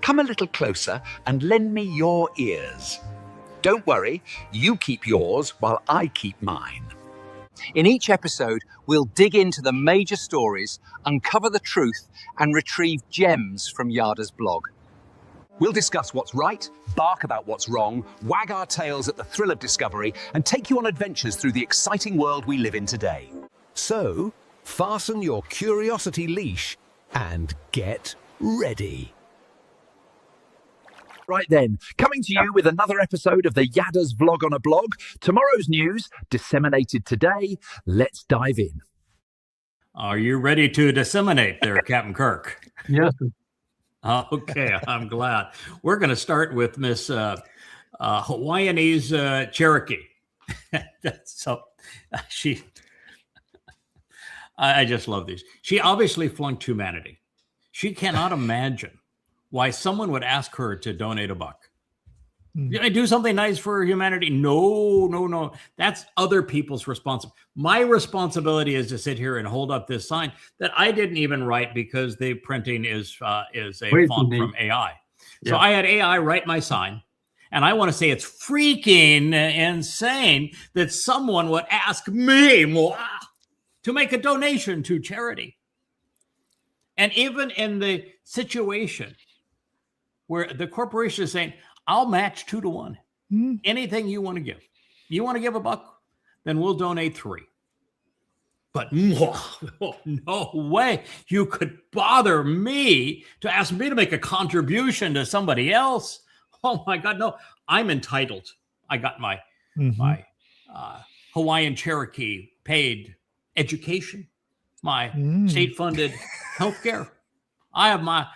come a little closer and lend me your ears. Don't worry, you keep yours while I keep mine. In each episode, we'll dig into the major stories, uncover the truth, and retrieve gems from Yada's blog. We'll discuss what's right, bark about what's wrong, wag our tails at the thrill of discovery, and take you on adventures through the exciting world we live in today. So, fasten your curiosity leash and get ready. Right then, coming to you with another episode of the Yada's Vlog on a Blog. Tomorrow's news, disseminated today. Let's dive in. Are you ready to disseminate there, Captain Kirk? Yes. Okay, I'm glad. We're going to start with Miss Hawaiianese Cherokee. So I just love these. She obviously flunked humanity. She cannot imagine why someone would ask her to donate $1. Did I do something nice for humanity? No. That's other people's responsibility. My responsibility is to sit here and hold up this sign that I didn't even write because the printing is a font from AI. Yeah. So I had AI write my sign. And I want to say it's freaking insane that someone would ask me to make a donation to charity. And even in the situation where the corporation is saying, I'll match 2 to 1. Anything you want to give. You want to give $1, then we'll donate 3. But no way you could bother me to ask me to make a contribution to somebody else. Oh my God, no. I'm entitled. I got my Hawaiian Cherokee paid education, my state-funded healthcare. I have my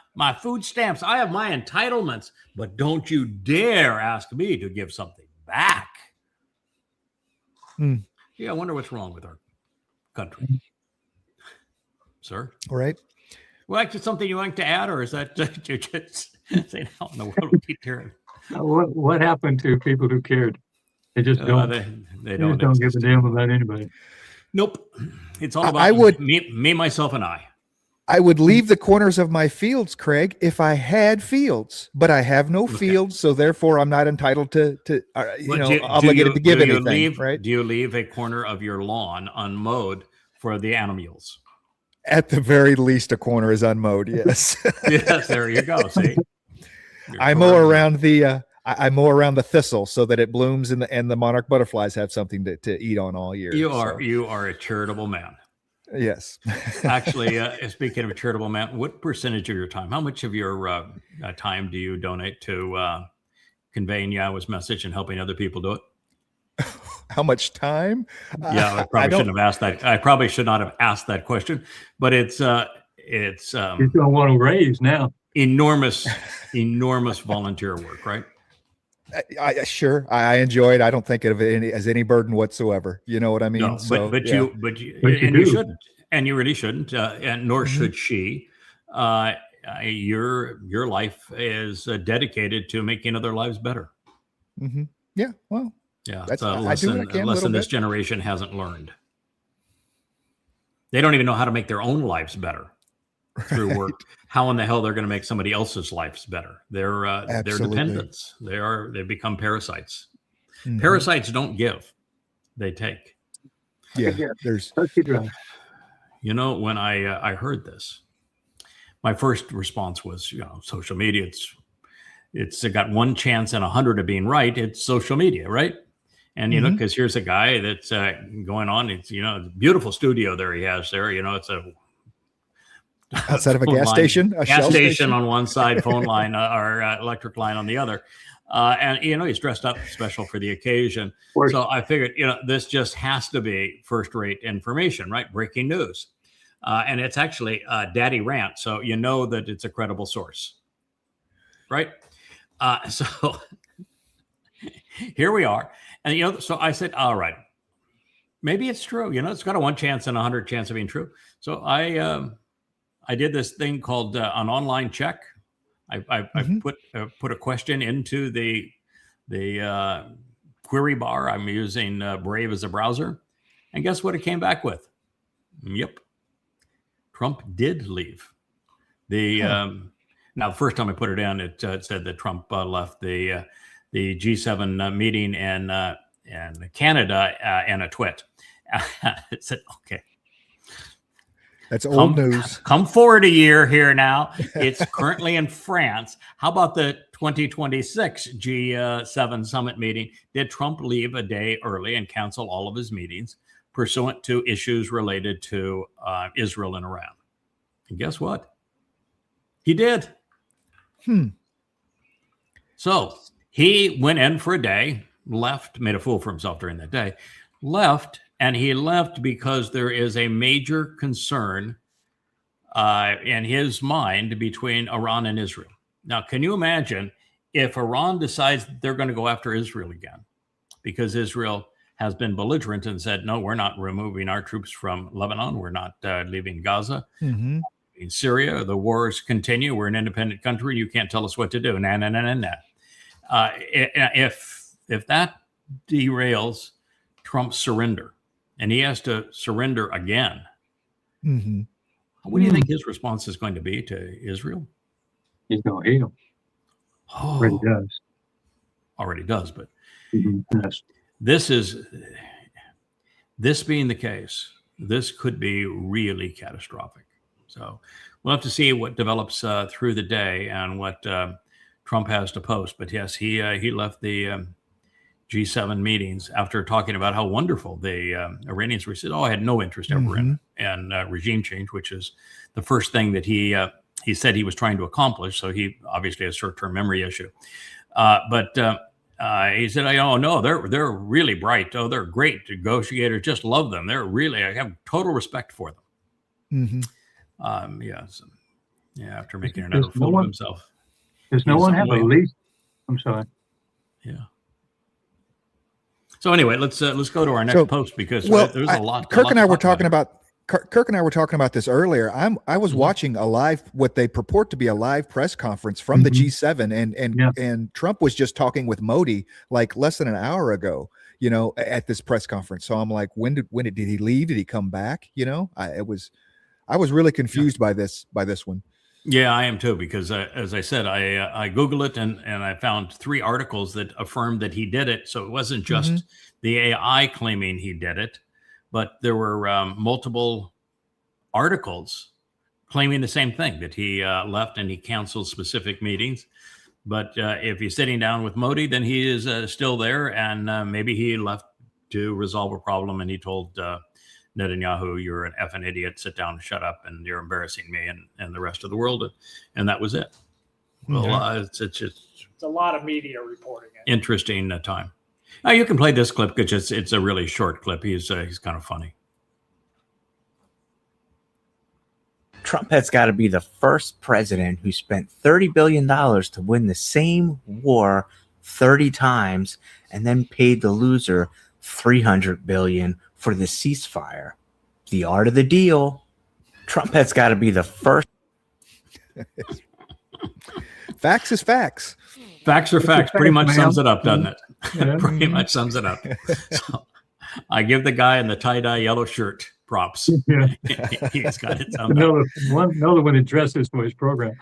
food stamps. I have my entitlements. But don't you dare ask me to give something back. Yeah, I wonder what's wrong with our country. Sir? All right. Well, actually, something you like to add, or is that you just saying how in the world we keep hearing? What happened to people who cared? They just don't. They don't give a damn about anybody. Nope. It's all about me, myself, and I. I would leave the corners of my fields, Craig, if I had fields, but I have no fields, so therefore I'm not entitled to obligated to give anything. Right? Do you leave a corner of your lawn unmowed for the animals? At the very least, a corner is unmowed. Yes. Yes. There you go. See, I mow around the thistle so that it blooms and the monarch butterflies have something to eat on all year. You are a charitable man. Yes. Actually, speaking of a charitable man, what percentage of your time, how much of your time do you donate to conveying Yahweh's message and helping other people do it? How much time? Yeah, I probably shouldn't have asked that. I probably should not have asked that question, but it's you don't want to raise now. Enormous volunteer work, right? Sure. I enjoy it. I don't think of it as any burden whatsoever. You know what I mean? No, but you shouldn't, and you really shouldn't, and nor should she. Your life is dedicated to making other lives better. Yeah. Well. Yeah. That's a lesson this generation hasn't learned. They don't even know how to make their own lives better through work. How in the hell they're going to make somebody else's lives better? They're dependents. They become parasites. Parasites don't give; they take. Yeah, You know, when I heard this, my first response was, social media. It's got 1 chance in 100 of being right. It's social media, right? And because here's a guy that's going on. It's beautiful studio there he has there. It's a outside of a gas station, a gas station on one side, phone line or electric line on the other. And he's dressed up special for the occasion. So I figured, this just has to be first-rate information, right? Breaking news. And it's actually Daddy Rant. So you know that it's a credible source, right? So here we are. And, so I said, all right, maybe it's true. It's got a 1 chance in 100 chance of being true. So I did this thing called an online check. I put a question into the query bar. I'm using Brave as a browser. And guess what it came back with? Yep. Trump did leave. The Now, the first time I put it in, it said that Trump left the G7 meeting in Canada in a twit. It said, okay. That's old news. Come forward a year here now. It's currently in France. How about the 2026 G7 summit meeting? Did Trump leave a day early and cancel all of his meetings pursuant to issues related to Israel and Iran? And guess what? He did. So he went in for a day, left, made a fool for himself during that day, left. And he left because there is a major concern in his mind between Iran and Israel. Now, can you imagine if Iran decides that they're going to go after Israel again? Because Israel has been belligerent and said, no, we're not removing our troops from Lebanon. We're not leaving Gaza. In Syria, the wars continue. We're an independent country. You can't tell us what to do. If that derails Trump's surrender, and he has to surrender again. What do you think his response is going to be to Israel? He's going to heal. Already does. Already does, but yes. This being the case, this could be really catastrophic. So we'll have to see what develops through the day and what Trump has to post. But yes, he left the G7 meetings after talking about how wonderful the Iranians were. He said, I had no interest ever in regime change, which is the first thing that he said he was trying to accomplish. So he obviously has a short-term memory issue. But he said, no, they're really bright. Oh, they're great negotiators. Just love them. I have total respect for them. After making another fool of himself. Does no one have a least? I'm sorry. Yeah. So anyway, let's go to our next post because there's a lot. Kirk and I were talking about this earlier. I was watching what they purport to be a live press conference from the G7, and Trump was just talking with Modi like less than an hour ago. At this press conference. So I'm like, when did he leave? Did he come back? I was really confused by this one. Yeah, I am too, because as I said, I Googled it and I found 3 articles that affirmed that he did it. So it wasn't just the AI claiming he did it, but there were multiple articles claiming the same thing, that he left and he canceled specific meetings. But if he's sitting down with Modi, then he is still there, and maybe he left to resolve a problem and he told Netanyahu, you're an effing idiot, sit down and shut up, and you're embarrassing me and the rest of the world. And that was it. Well, it's a lot of media reporting. Interesting time. Now you can play this clip because it's a really short clip. He's kind of funny. Trump has got to be the first president who spent $30 billion to win the same war 30 times and then paid the loser $300 billion for the ceasefire. The art of the deal. Trump has got to be the first. Facts is facts. Facts are facts. Pretty much sums it up, doesn't it? Pretty much sums it up. So I give the guy in the tie-dye yellow shirt props. Yeah. He's got it. Another one that dresses for his program.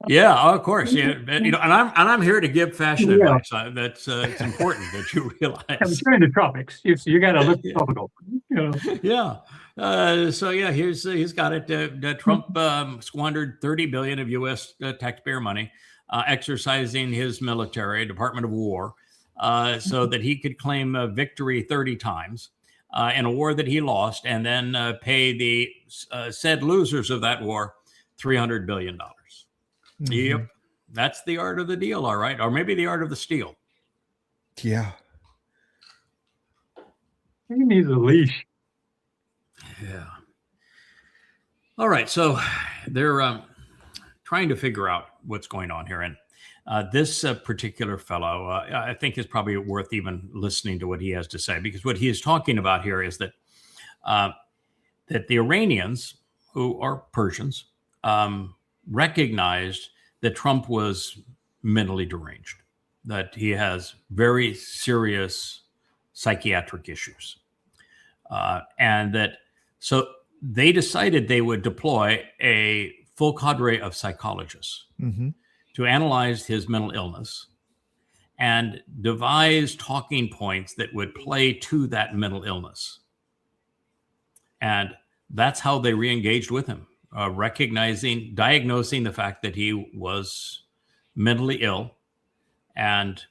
Yeah, of course. Yeah, and I'm here to give fashion advice. That's it's important that you realize. I'm trying the tropics. You got to look tropical. Yeah. He's got it. Trump squandered $30 billion of U.S. taxpayer money, exercising his military, Department of War, so that he could claim victory 30 times in a war that he lost, and then pay the said losers of that war $300 billion. Yep. That's the art of the deal, all right. Or maybe the art of the steal. Yeah. He needs a leash. Yeah. All right. So they're trying to figure out what's going on here. And this particular fellow, I think is probably worth even listening to what he has to say, because what he is talking about here is that that the Iranians, who are Persians, recognized that Trump was mentally deranged, that he has very serious psychiatric issues. And that so they decided they would deploy a full cadre of psychologists to analyze his mental illness and devise talking points that would play to that mental illness. And that's how they re-engaged with him, diagnosing the fact that he was mentally ill and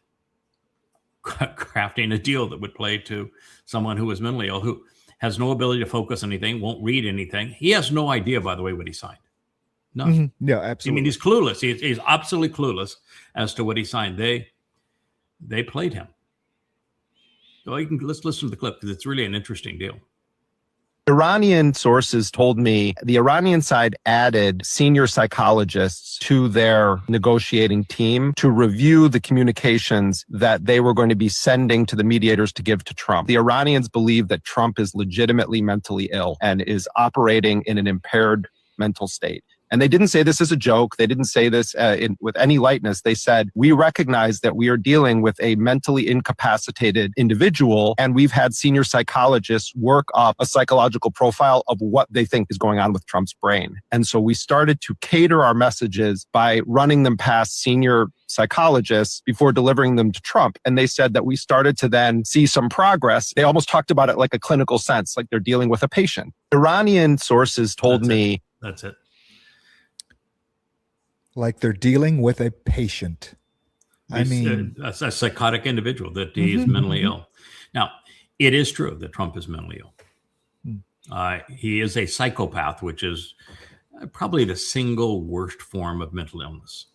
crafting a deal that would play to someone who was mentally ill, who has no ability to focus on anything, won't read anything. He has no idea, by the way, what he signed. No. Yeah, absolutely. I mean, he's clueless. He's absolutely clueless as to what he signed. They played him. So let's listen to the clip because it's really an interesting deal. Iranian sources told me the Iranian side added senior psychologists to their negotiating team to review the communications that they were going to be sending to the mediators to give to Trump. The Iranians believe that Trump is legitimately mentally ill and is operating in an impaired mental state. And they didn't say this as a joke. They didn't say this with any lightness. They said, we recognize that we are dealing with a mentally incapacitated individual, and we've had senior psychologists work up a psychological profile of what they think is going on with Trump's brain. And so we started to cater our messages by running them past senior psychologists before delivering them to Trump. And they said that we started to then see some progress. They almost talked about it like a clinical sense, like they're dealing with a patient. Iranian sources told me... That's it. Like they're dealing with a patient. I mean, a psychotic individual, that he is mentally ill. Now, it is true that Trump is mentally ill. He is a psychopath, which is probably the single worst form of mental illness.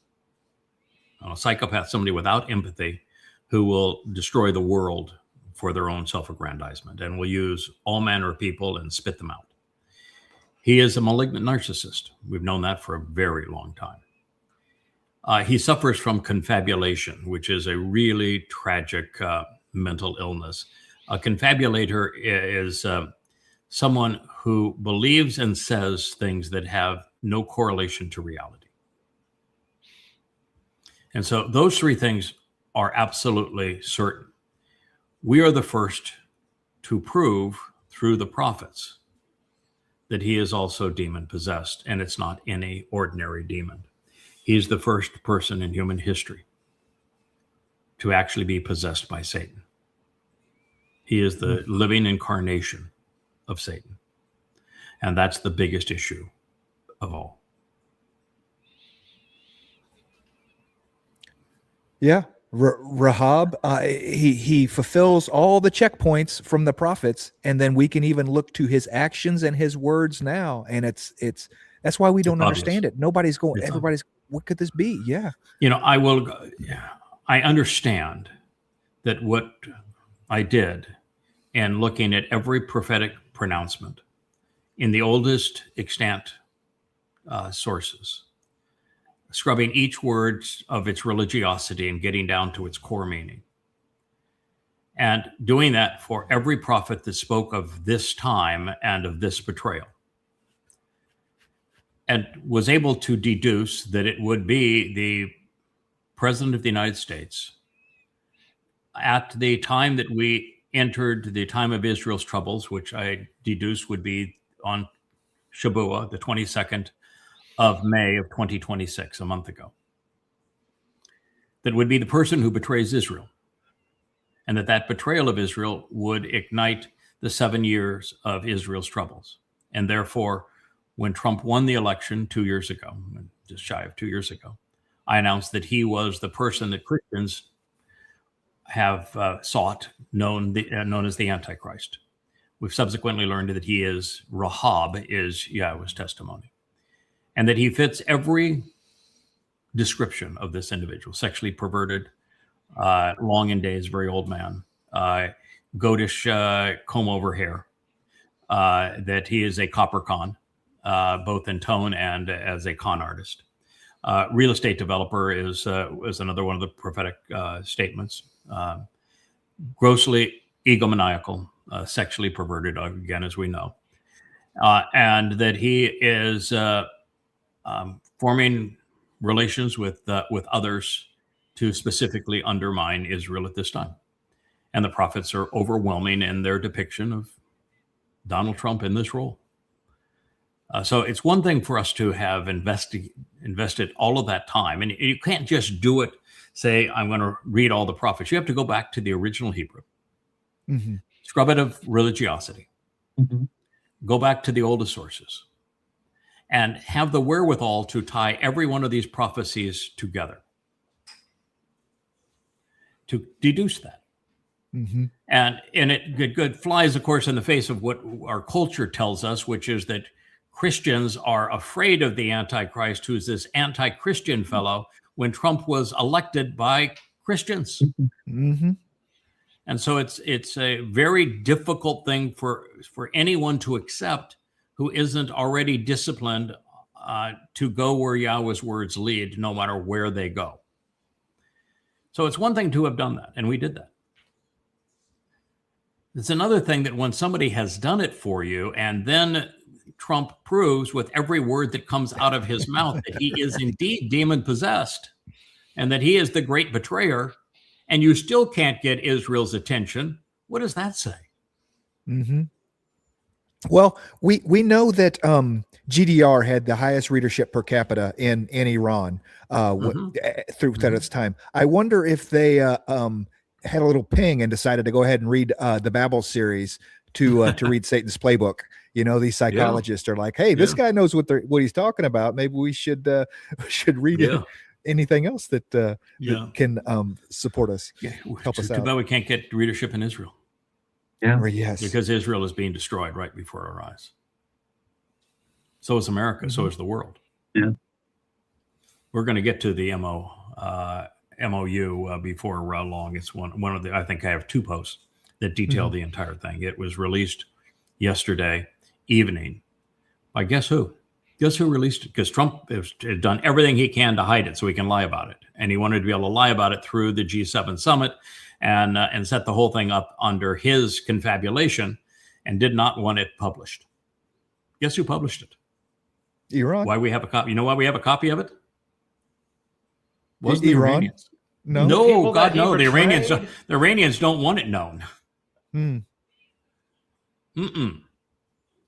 A psychopath, somebody without empathy, who will destroy the world for their own self-aggrandizement and will use all manner of people and spit them out. He is a malignant narcissist. We've known that for a very long time. He suffers from confabulation, which is a really tragic mental illness. A confabulator is someone who believes and says things that have no correlation to reality. And so those three things are absolutely certain. We are the first to prove through the prophets that he is also demon possessed, and it's not any ordinary demon. He's the first person in human history to actually be possessed by Satan. He is the living incarnation of Satan. And that's the biggest issue of all. Yeah. Rahab, he fulfills all the checkpoints from the prophets, and then we can even look to his actions and his words now. And it's that's why we don't understand it. Nobody's going, everybody's, what could this be? Yeah. I understand that what I did in looking at every prophetic pronouncement in the oldest extant sources, scrubbing each word of its religiosity and getting down to its core meaning. And doing that for every prophet that spoke of this time and of this betrayal. And was able to deduce that it would be the President of the United States at the time that we entered the time of Israel's troubles, which I deduced would be on Shabuah, the 22nd of May of 2026, a month ago. That would be the person who betrays Israel. And that betrayal of Israel would ignite the 7 years of Israel's troubles. And therefore, when Trump won the election 2 years ago, just shy of 2 years ago, I announced that he was the person that Christians have sought, known as the Antichrist. We've subsequently learned that he is Rahab, is Yahweh's testimony, and that he fits every description of this individual: sexually perverted, long in days, very old man, goatish comb-over hair, that he is a copper con, both in tone and as a con artist. Real estate developer is another one of the prophetic statements. Grossly egomaniacal, sexually perverted, again, as we know. And that he is forming relations with others to specifically undermine Israel at this time. And the prophets are overwhelming in their depiction of Donald Trump in this role. So it's one thing for us to have invested all of that time, and you can't just do it. Say, I'm going to read all the prophets. You have to go back to the original Hebrew, scrub it of religiosity, go back to the oldest sources, and have the wherewithal to tie every one of these prophecies together, to deduce that. And it good flies, of course, in the face of what our culture tells us, which is that Christians are afraid of the Antichrist, who's this anti-Christian fellow, when Trump was elected by Christians. And so it's a very difficult thing for anyone to accept who isn't already disciplined to go where Yahweh's words lead, no matter where they go. So it's one thing to have done that, and we did that. It's another thing that when somebody has done it for you, and then Trump proves with every word that comes out of his mouth that he is indeed demon-possessed and that he is the great betrayer, and you still can't get Israel's attention, what does that say? Well, we know that GDR had the highest readership per capita in Iran through that its time. I wonder if they had a little ping and decided to go ahead and read the Babel series to read Satan's playbook. You know, these psychologists are like, hey, this guy knows what he's talking about. Maybe we should read anything else that can support us, help us out. Too bad we can't get readership in Israel. Yes, because Israel is being destroyed right before our eyes. So is America. So is the world. We're going to get to the MOU before long. It's one of the. I think I have 2 posts that detail the entire thing. It was released yesterday evening by guess who? Guess who released it? Because Trump has done everything he can to hide it so he can lie about it. And he wanted to be able to lie about it through the G7 summit and set the whole thing up under his confabulation and did not want it published. Guess who published it? Iran. Why we have a copy? You know why we have a copy of it? Was the Iran? Iranians? No, no, God, no. The Iranians don't want it known.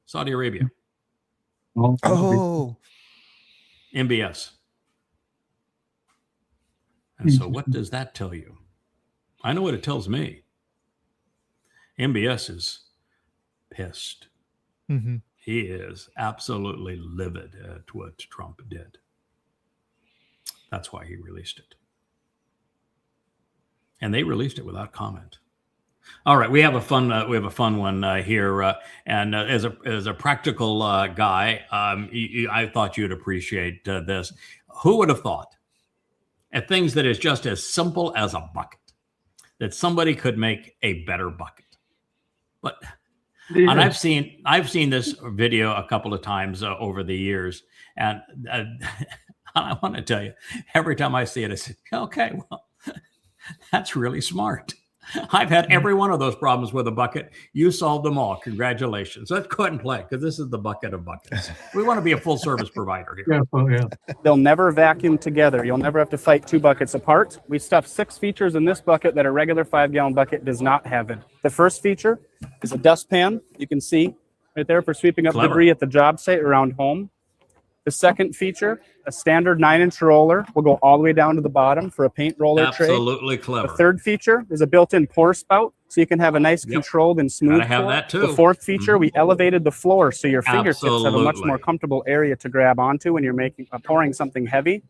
Saudi Arabia. Oh, MBS. And so what does that tell you? I know what it tells me. MBS is pissed. He is absolutely livid at what Trump did. That's why he released it. And they released it without comment. All right, we have a fun one here, and as a practical guy, I thought you'd appreciate this. Who would have thought, at things that is just as simple as a bucket, that somebody could make a better bucket? But and I've seen this video a couple of times over the years, and I want to tell you, every time I see it, I say, okay, well, that's really smart. I've had every one of those problems with a bucket. You solved them all. Congratulations. Let's go ahead and play, because this is the bucket of buckets. We want to be a full service provider here. They'll never vacuum together. You'll never have to fight 2 buckets apart. We stuffed 6 features in this bucket that a regular 5-gallon bucket does not have in. The first feature is a dustpan. You can see right there for sweeping up debris at the job site around home. The second feature, a standard 9-inch roller, will go all the way down to the bottom for a paint roller tray. Absolutely clever. The third feature is a built-in pour spout, so you can have a nice controlled and smooth Gotta have that too. The fourth feature, we elevated the floor so your fingertips have a much more comfortable area to grab onto when you're pouring something heavy.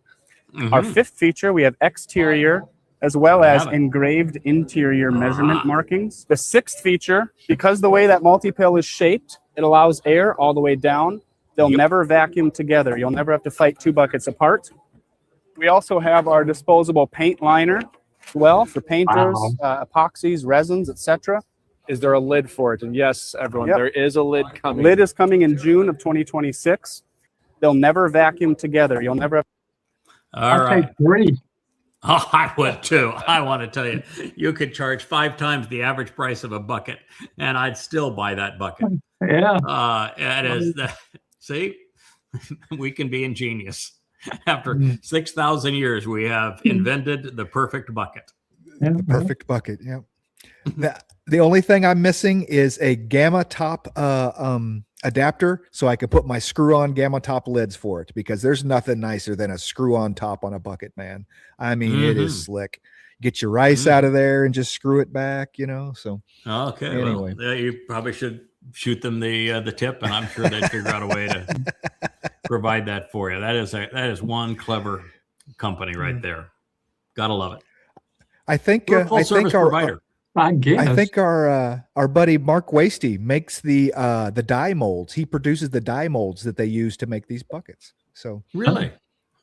Our fifth feature, we have exterior as well as engraved interior measurement markings. The sixth feature, because the way that multi-pill is shaped, it allows air all the way down. They'll never vacuum together. You'll never have to fight 2 buckets apart. We also have our disposable paint liner as well for painters, epoxies, resins, etc. Is there a lid for it? And yes, everyone, there is a lid coming. Lid is coming in June of 2026. They'll never vacuum together. You'll never have. All right. Take 3. Oh, I would too. I want to tell you, you could charge 5 times the average price of a bucket, and I'd still buy that bucket. It is. See, we can be ingenious. After 6,000 years, we have invented the perfect bucket. The perfect bucket. Yeah. The only thing I'm missing is a gamma top adapter so I could put my screw-on gamma top lids for it, because there's nothing nicer than a screw-on top on a bucket, man. I mean, it is slick. Get your rice out of there and just screw it back, So okay. Anyway, well, you probably should shoot them the tip, and I'm sure they'd figure out a way to provide that for you. That is one clever company right there. Gotta love it. I think provider. I think our buddy Mark Wasty makes the die molds. He produces the die molds that they use to make these buckets. So really,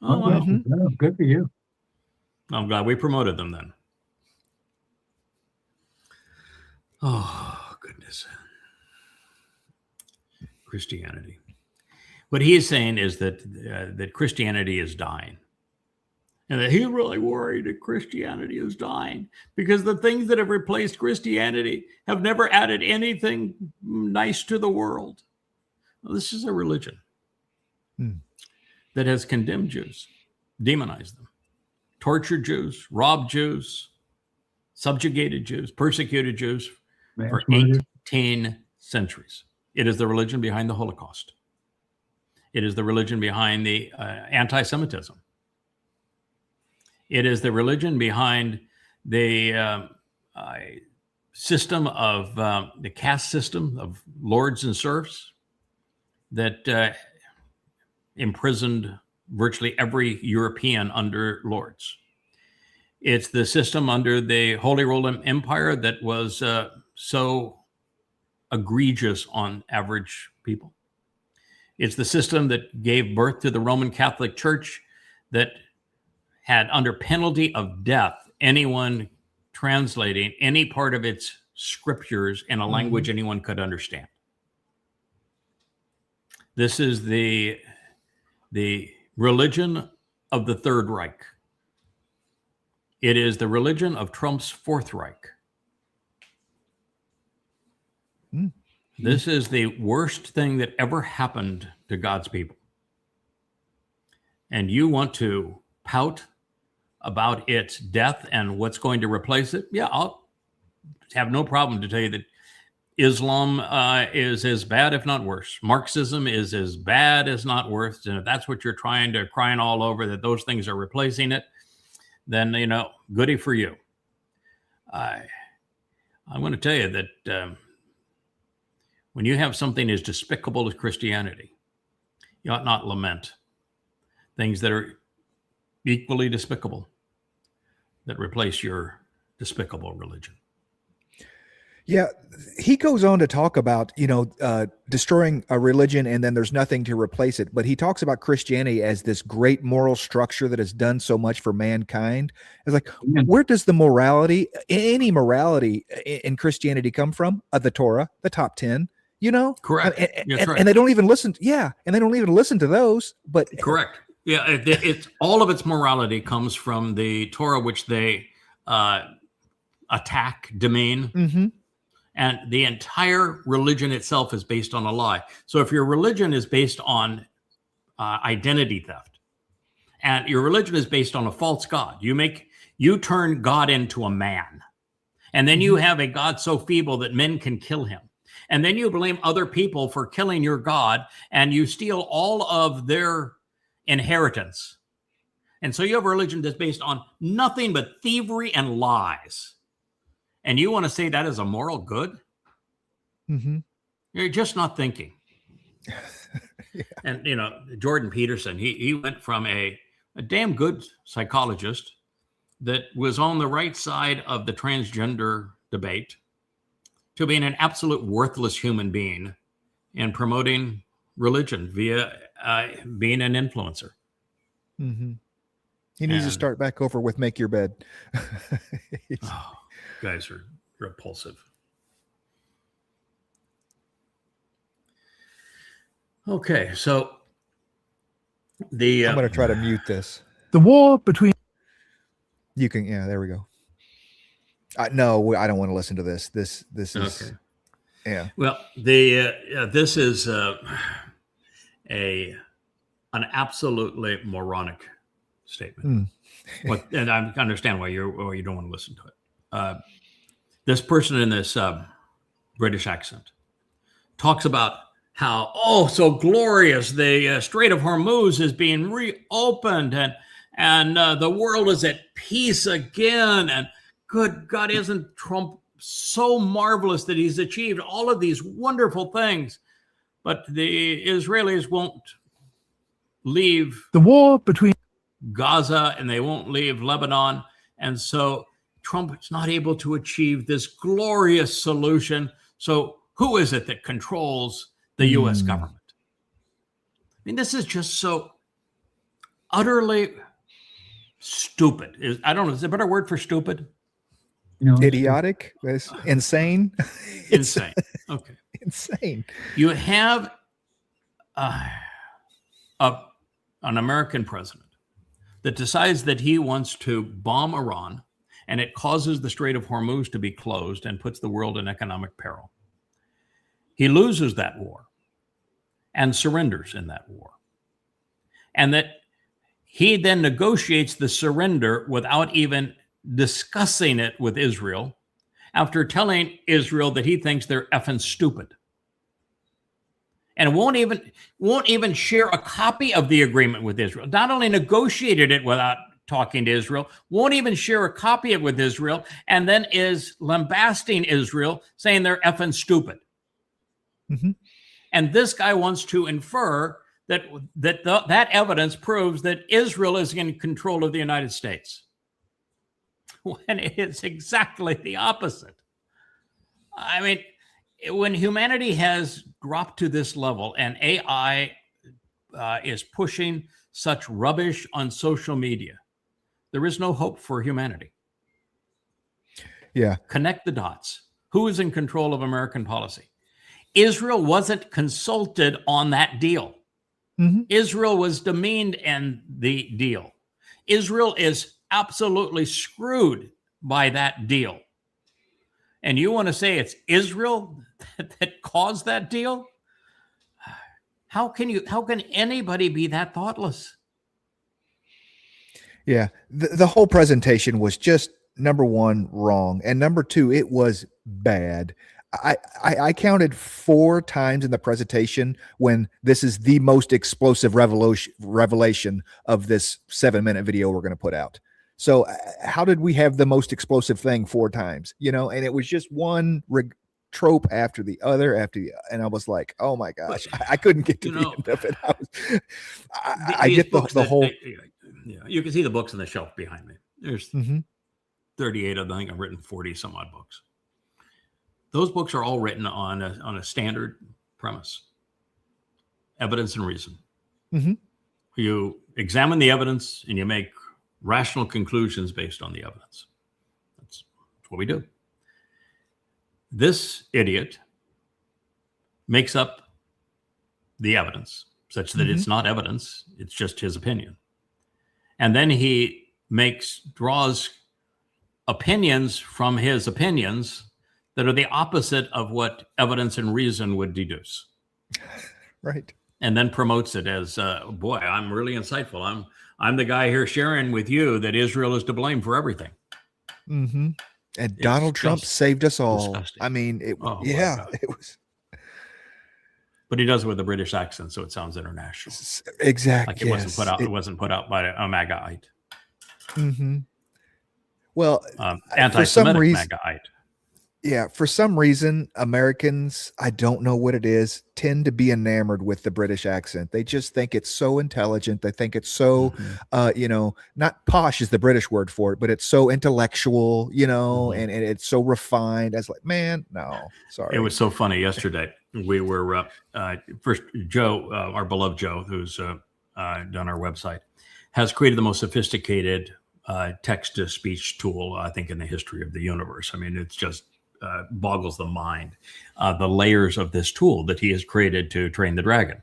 wow. Good for you. I'm glad we promoted them then. Oh goodness, Christianity. What he is saying is that Christianity is dying. And that he's really worried that Christianity is dying because the things that have replaced Christianity have never added anything nice to the world. Well, this is a religion that has condemned Jews, demonized them, tortured Jews, robbed Jews, subjugated Jews, persecuted Jews for 18 centuries. It is the religion behind the Holocaust. It is the religion behind the anti-Semitism. It is the religion behind the system of the caste system of lords and serfs that imprisoned virtually every European under lords. It's the system under the Holy Roman Empire that was so egregious on average people. It's the system that gave birth to the Roman Catholic Church that had, under penalty of death, anyone translating any part of its scriptures in a language anyone could understand. This is the religion of the Third Reich. It is the religion of Trump's Fourth Reich. This is the worst thing that ever happened to God's people. And you want to pout about its death and what's going to replace it? Yeah, I'll have no problem to tell you that Islam is as bad, if not worse. Marxism is as bad as not worse. And if that's what you're crying all over, that those things are replacing it, then, goody for you. I'm going to tell you that when you have something as despicable as Christianity, you ought not lament things that are equally despicable that replace your despicable religion. Yeah, he goes on to talk about, destroying a religion and then there's nothing to replace it. But he talks about Christianity as this great moral structure that has done so much for mankind. It's like, where does the any morality in Christianity come from? The Torah, the top 10, Correct. And they don't even listen. And they don't even listen to those. But correct. Yeah, it's all of its morality comes from the Torah, which they attack, demean. And the entire religion itself is based on a lie. So if your religion is based on identity theft, and your religion is based on a false God, you turn God into a man, and then you have a God so feeble that men can kill him, and then you blame other people for killing your God, and you steal all of their inheritance. And so you have a religion that's based on nothing but thievery and lies. And you want to say that is a moral good? You're just not thinking. And, Jordan Peterson, he went from a damn good psychologist that was on the right side of the transgender debate to being an absolute worthless human being and promoting religion via being an influencer. He needs to start back over with Make Your Bed. Guys are repulsive. Okay, so I'm going to try to mute this. The war between... You can, there we go. No, I don't want to listen to this. This is... Okay. Yeah. Well, this is an absolutely moronic statement. And I understand why you don't want to listen to it. This person in this British accent talks about how so glorious the Strait of Hormuz is being reopened and the world is at peace again. And good God, isn't Trump so marvelous that he's achieved all of these wonderful things? But the Israelis won't leave the war between Gaza and they won't leave Lebanon. And so Trump is not able to achieve this glorious solution. So who is it that controls the U.S. government? I mean, this is just so utterly stupid. I don't know. Is there a better word for stupid? Idiotic? Insane? Insane. Okay. Insane. You have an American president that decides that he wants to bomb Iran, and it causes the Strait of Hormuz to be closed and puts the world in economic peril. He loses that war and surrenders in that war. And that he then negotiates the surrender without even discussing it with Israel after telling Israel that he thinks they're effing stupid. And won't even share a copy of the agreement with Israel. Not only negotiated it without talking to Israel, won't even share a copy of it with Israel, and then is lambasting Israel, saying they're effing stupid. Mm-hmm. And this guy wants to infer that evidence proves that Israel is in control of the United States, when it's exactly the opposite. I mean, when humanity has dropped to this level and AI is pushing such rubbish on social media, there is no hope for humanity. Yeah. Connect the dots. Who is in control of American policy? Israel wasn't consulted on that deal. Mm-hmm. Israel was demeaned in the deal. Israel is absolutely screwed by that deal. And you want to say it's Israel that caused that deal? How can anybody be that thoughtless? Yeah. The whole presentation was just, number one, wrong. And number two, it was bad. I counted 4 times in the presentation when this is the most explosive revelation of this 7-minute video we're going to put out. So how did we have the most explosive thing 4 times? And it was just one trope after the other and I was like, oh my gosh, I couldn't get to the end of it. I get the whole. You can see the books on the shelf behind me. There's 38 of them. I think I've written 40 some odd books. Those books are all written on a standard premise: evidence and reason. Mm-hmm. You examine the evidence and you make rational conclusions based on the evidence. That's what we do. This idiot makes up the evidence such that it's not evidence, it's just his opinion. And then he draws opinions from his opinions that are the opposite of what evidence and reason would deduce. Right. And then promotes it as, boy, I'm really insightful. I'm the guy here sharing with you that Israel is to blame for everything. Mm-hmm. And Donald Trump saved us all. Disgusting. I mean, it was. But he does it with a British accent, so it sounds international. Exactly. Like it wasn't put out by a MAGA-ite. Mm-hmm. Well, anti-Semitic MAGA-ite. Yeah, for some reason, Americans, I don't know what it is, tend to be enamored with the British accent. They just think it's so intelligent. They think it's so, not posh is the British word for it, but it's so intellectual, and it's so refined. As like, man, no, sorry. It was so funny yesterday. We were first, Joe, our beloved Joe, who's done our website, has created the most sophisticated text-to-speech tool, I think, in the history of the universe. I mean, it's just boggles the mind, the layers of this tool that he has created to train the dragon.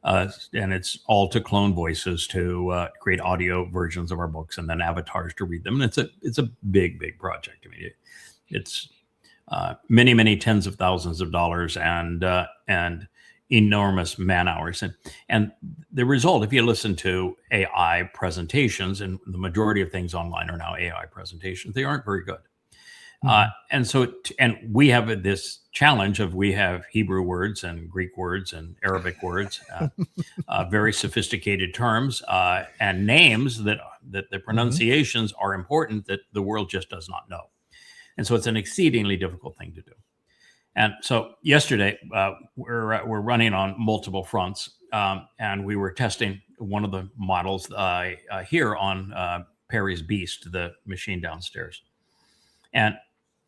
And it's all to clone voices, to create audio versions of our books, and then avatars to read them. And it's a big project. I mean, it's many tens of thousands of dollars and enormous man hours. And the result, if you listen to AI presentations, and the majority of things online are now AI presentations, they aren't very good. And so, and we have this challenge of we have Hebrew words and Greek words and Arabic words, very sophisticated terms and names that the pronunciations are important that the world just does not know. And so it's an exceedingly difficult thing to do. And so yesterday, we're running on multiple fronts, and we were testing one of the models here on Perry's Beast, the machine downstairs. And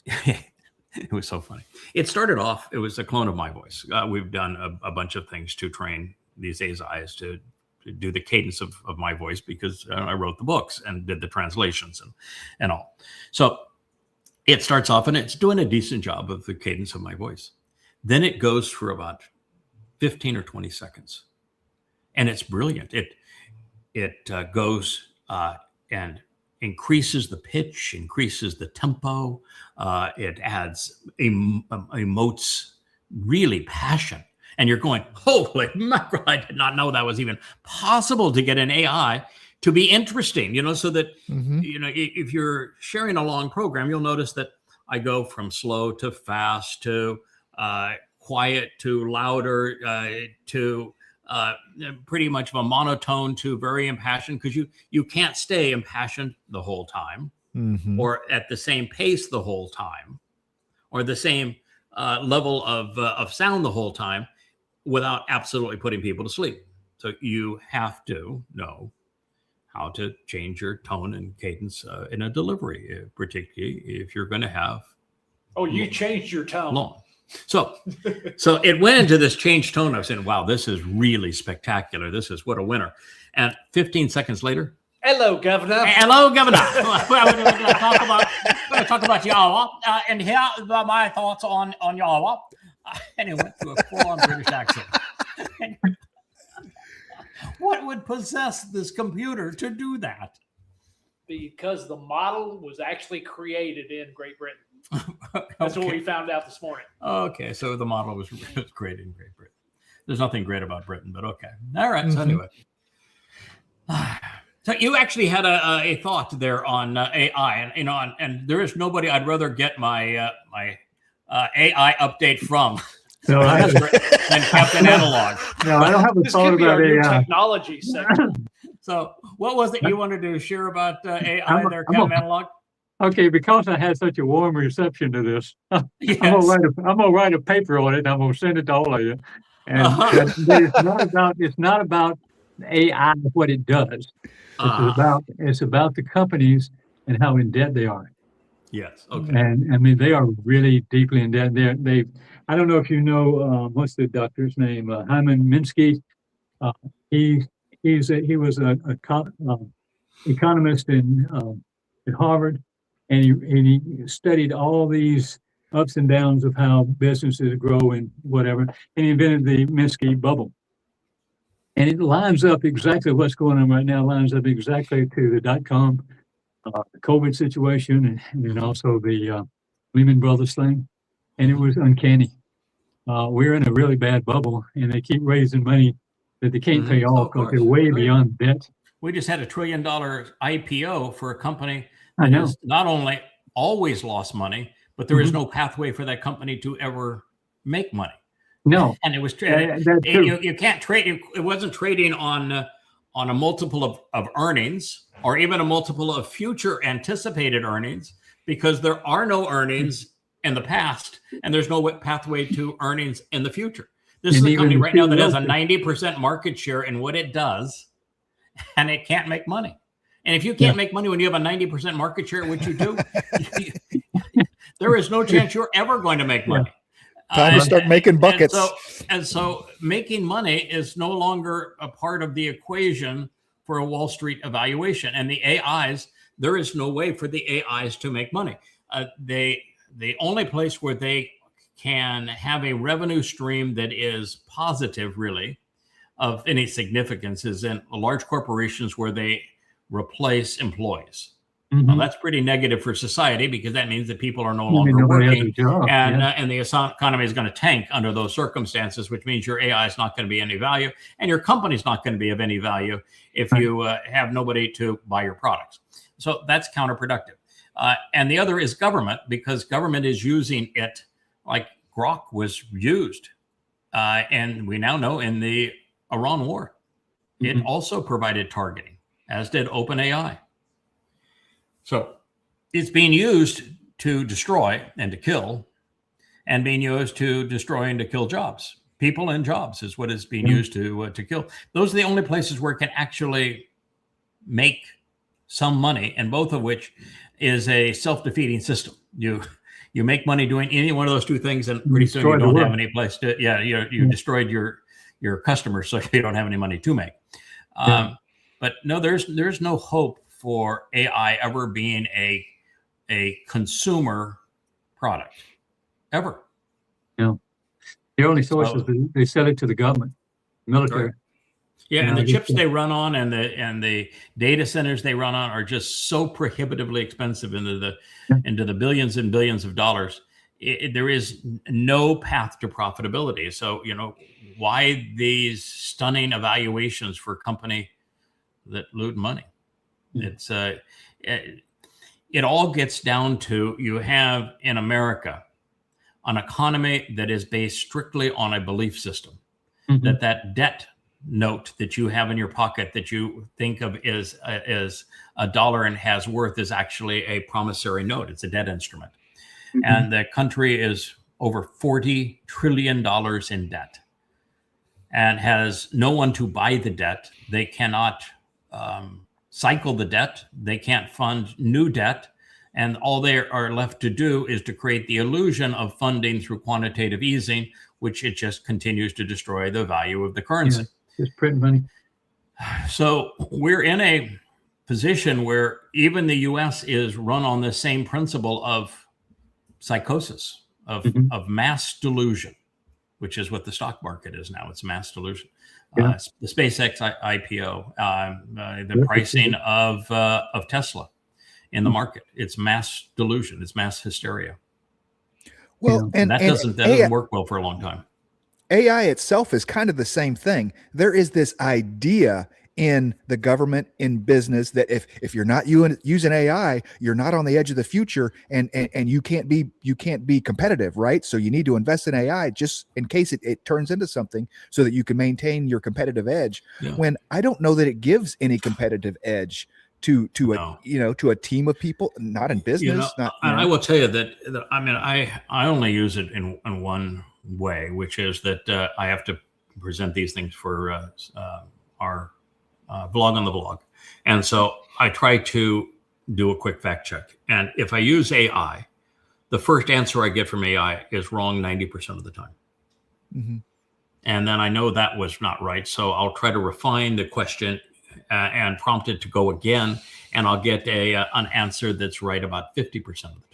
it was so funny. It started off, it was a clone of my voice. We've done a bunch of things to train these AIs to do the cadence of my voice because I wrote the books and did the translations and all. So it starts off and it's doing a decent job of the cadence of my voice. Then it goes for about 15 or 20 seconds. And it's brilliant. It goes and increases the pitch, increases the tempo. It adds emotes really passion. And you're going, holy mackerel, I did not know that was even possible to get an AI to be interesting, so that, if you're sharing a long program, you'll notice that I go from slow to fast to quiet to louder to pretty much of a monotone to very impassioned, because you can't stay impassioned the whole time or at the same pace the whole time or the same level of sound the whole time without absolutely putting people to sleep. So you have to know how to change your tone and cadence in a delivery, particularly if you're going to have. Oh, you changed your tone. Long. So it went into this changed tone. I was saying, wow, this is really spectacular. This is what a winner. And 15 seconds later. Hello, Governor. Hello, Governor. Well, we're going to talk about Yahweh. And here are my thoughts on Yahweh. And it went through a full-on British accent. What would possess this computer to do that? Because the model was actually created in Great Britain. That's what we found out this morning. Okay, so the model was created in Great Britain. There's nothing great about Britain, but okay. All right, so anyway. So you actually had a thought there on AI, and and there is nobody I'd rather get my my AI update from. No, than Captain Analog. No, I don't have a thought about AI. Technology section. So, what was it you wanted to share about AI there, Captain Analog? Okay, because I had such a warm reception to this, Yes. I'm gonna write a paper on it, and I'm gonna send it to all of you. And it's not about AI what it does. It's about the companies and how in debt they are. Yes. Okay. And I mean, they are really deeply in debt. I don't know if you know what's the doctor's name, Hyman Minsky. He was an economist at Harvard, and he studied all these ups and downs of how businesses grow and whatever, and he invented the Minsky bubble. And it lines up exactly what's going on right now. Lines up exactly to the .com, the COVID situation, and also the Lehman Brothers thing, and it was uncanny. We're in a really bad bubble, and they keep raising money that they can't pay off because they're way beyond debt. We just had $1 trillion IPO for a company that has not only always lost money, but there is no pathway for that company to ever make money. No, and it was you can't trade. It wasn't trading on a multiple of earnings or even a multiple of future anticipated earnings, because there are no earnings in the past, and there's no pathway to earnings in the future. This is a company right now that has a 90% market share in what it does, and it can't make money. And if you can't make money when you have a 90% market share, which you do, there is no chance you're ever going to make money. Time to start making buckets. And so making money is no longer a part of the equation for a Wall Street evaluation. And the AIs, there is no way for the AIs to make money. The only place where they can have a revenue stream that is positive, really, of any significance is in large corporations where they replace employees. Well, that's pretty negative for society, because that means that people are no longer working, and the economy is going to tank under those circumstances, which means your AI is not going to be any value, and your company is not going to be of any value if you have nobody to buy your products. So that's counterproductive. And the other is government, because government is using it like Grok was used. And we now know in the Iran war, it also provided targeting, as did OpenAI. So it's being used to destroy and to kill, and being used to destroy and to kill jobs. People and jobs is what it's being used to kill. Those are the only places where it can actually make some money, and both of which is a self-defeating system. You make money doing any one of those two things, and pretty soon you don't have any place to. Yeah, you destroyed your customers, so you don't have any money to make. But no, there's no hope for AI ever being a consumer product, ever. Yeah, the only source is they sell it to the government, military. Right. Yeah, and the chips they run on and the data centers they run on are just so prohibitively expensive into the billions and billions of dollars. There is no path to profitability. So, why these stunning evaluations for a company that loot money? It's it all gets down to, you have in America an economy that is based strictly on a belief system, that debt note that you have in your pocket that you think of as a dollar and has worth is actually a promissory note. It's a debt instrument. And the country is over $40 trillion in debt and has no one to buy the debt. They cannot cycle the debt. They can't fund new debt. And all they are left to do is to create the illusion of funding through quantitative easing, which it just continues to destroy the value of the currency. Yeah, just print money. So we're in a position where even the US is run on the same principle of psychosis, of mass delusion, which is what the stock market is now. It's mass delusion. The SpaceX IPO, the pricing of Tesla in the market. It's mass delusion. It's mass hysteria. Well, and that doesn't work well for a long time. AI itself is kind of the same thing. There is this idea in the government, in business, that if you're not using AI, you're not on the edge of the future, and you can't be competitive, right? So you need to invest in AI just in case it turns into something, so that you can maintain your competitive edge. Yeah. When I don't know that it gives any competitive edge to a team of people, not in business. I will tell you that I only use it in one way, which is that I have to present these things for our Vlog on the Vlog. And so I try to do a quick fact check. And if I use AI, the first answer I get from AI is wrong 90% of the time. And then I know that was not right. So I'll try to refine the question and prompt it to go again. And I'll get an answer that's right about 50% of the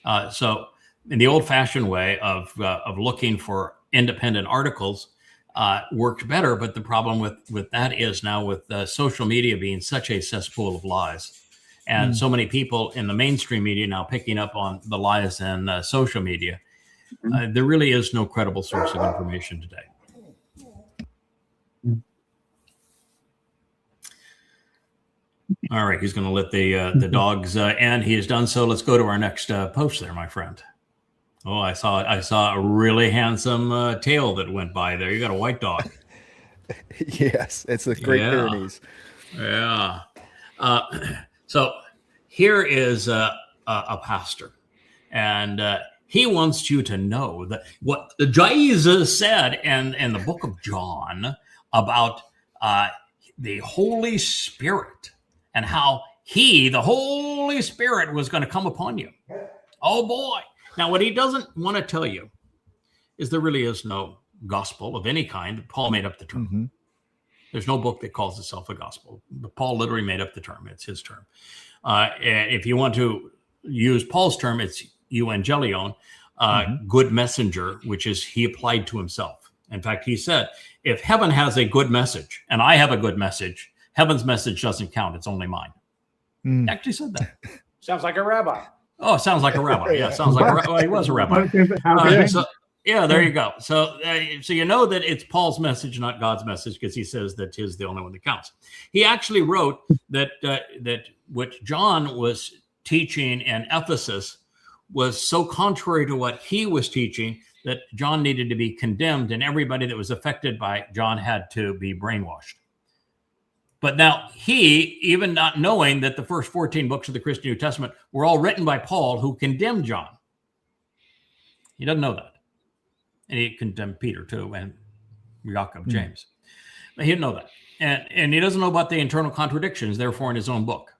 time. So in the old fashioned way of looking for independent articles, worked better, but the problem with that is now with social media being such a cesspool of lies, and so many people in the mainstream media now picking up on the lies in social media, there really is no credible source of information today. All right, he's going to let the dogs and he has done so. Let's go to our next post there, my friend. Oh, I saw a really handsome tail that went by there. You got a white dog. Yes, it's the Great Pyrenees. Yeah. So here is a pastor, and he wants you to know that what Jesus said in the book of John about the Holy Spirit and how the Holy Spirit was going to come upon you. Oh boy. Now, what he doesn't want to tell you is there really is no gospel of any kind. Paul made up the term. There's no book that calls itself a gospel. But Paul literally made up the term. It's his term. If you want to use Paul's term, it's euangelion, good messenger, which is he applied to himself. In fact, he said, if heaven has a good message and I have a good message, heaven's message doesn't count. It's only mine. He actually said that. Sounds like a rabbi. Oh, it sounds like a rabbi. Yeah, it sounds like a rabbi. Well, he was a rabbi. Yeah, there you go. So you know that it's Paul's message, not God's message, because he says that his the only one that counts. He actually wrote that what John was teaching in Ephesus was so contrary to what he was teaching that John needed to be condemned, and everybody that was affected by John had to be brainwashed. But now he, even not knowing that the first 14 books of the Christian New Testament were all written by Paul, who condemned John. He doesn't know that. And he condemned Peter too, and Jacob, James. But he didn't know that. And he doesn't know about the internal contradictions, therefore, in his own book.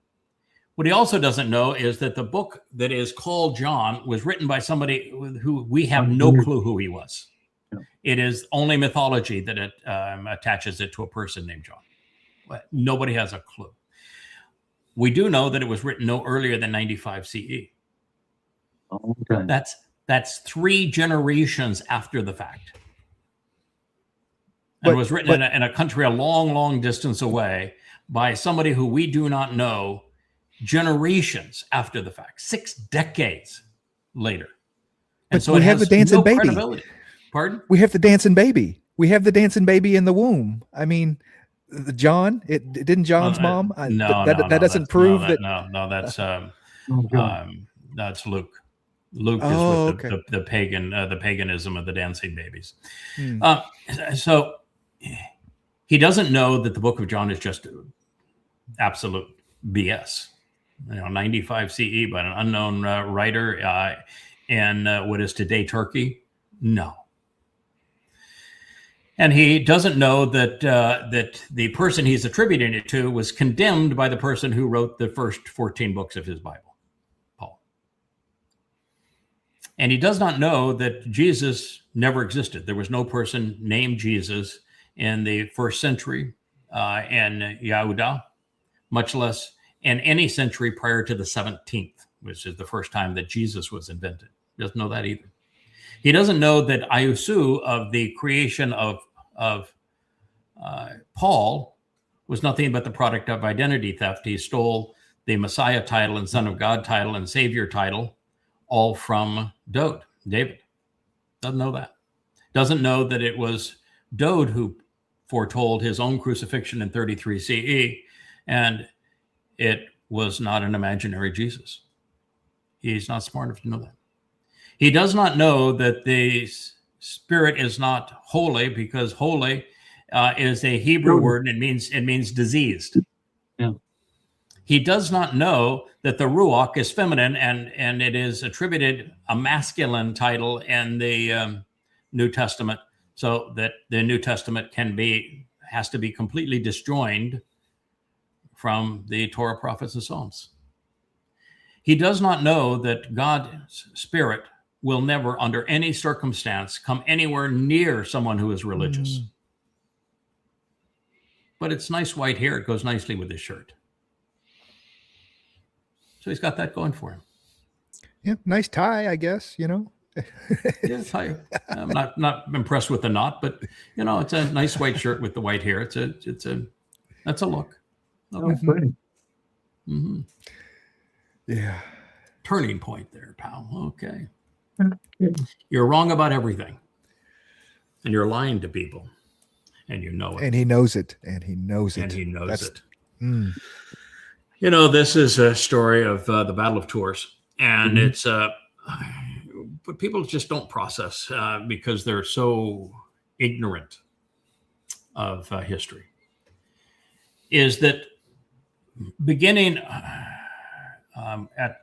What he also doesn't know is that the book that is called John was written by somebody who we have no clue who he was. It is only mythology that it attaches it to a person named John. But nobody has a clue. We do know that it was written no earlier than 95 CE. Okay. That's 3 generations after the fact. And it was written in a country a long, long distance away by somebody who we do not know, generations after the fact, 6 decades later. And but so we it have has the dancing no baby. Credibility. Pardon? We have the dancing baby. We have the dancing baby in the womb. I mean, John, didn't John's mom? That doesn't prove that. No, that's Luke. Luke is with the paganism of the dancing babies. So he doesn't know that the book of John is just absolute BS. 95 CE by an unknown writer in what is today Turkey. No. And he doesn't know that that the person he's attributing it to was condemned by the person who wrote the first 14 books of his Bible, Paul. And he does not know that Jesus never existed. There was no person named Jesus in the first century in Yehuda, much less in any century prior to the 17th, which is the first time that Jesus was invented. He doesn't know that either. He doesn't know that Iosu of the creation of Paul was nothing but the product of identity theft. He stole the Messiah title and Son of God title and Savior title all from David. Doesn't know that. Doesn't know that it was Dode who foretold his own crucifixion in 33 CE, and it was not an imaginary Jesus. He's not smart enough to know that. He does not know that the Spirit is not holy, because holy is a Hebrew word, and it means diseased. Yeah. He does not know that the Ruach is feminine, and it is attributed a masculine title in the New Testament, so that the New Testament has to be completely disjoined from the Torah, prophets, and Psalms. He does not know that God's Spirit will never, under any circumstance, come anywhere near someone who is religious. But it's nice white hair. It goes nicely with his shirt. So he's got that going for him. Yeah, nice tie, I guess, Yeah, tie. I'm not impressed with the knot, but it's a nice white shirt with the white hair. That's a look. Okay. Pretty. Mm-hmm. Yeah. Turning point there, pal. Okay. You're wrong about everything, and you're lying to people, and you know it. And he knows it. And he knows it. And he knows it. Mm. This is a story of the Battle of Tours, and it's but people just don't process because they're so ignorant of history. Is that beginning at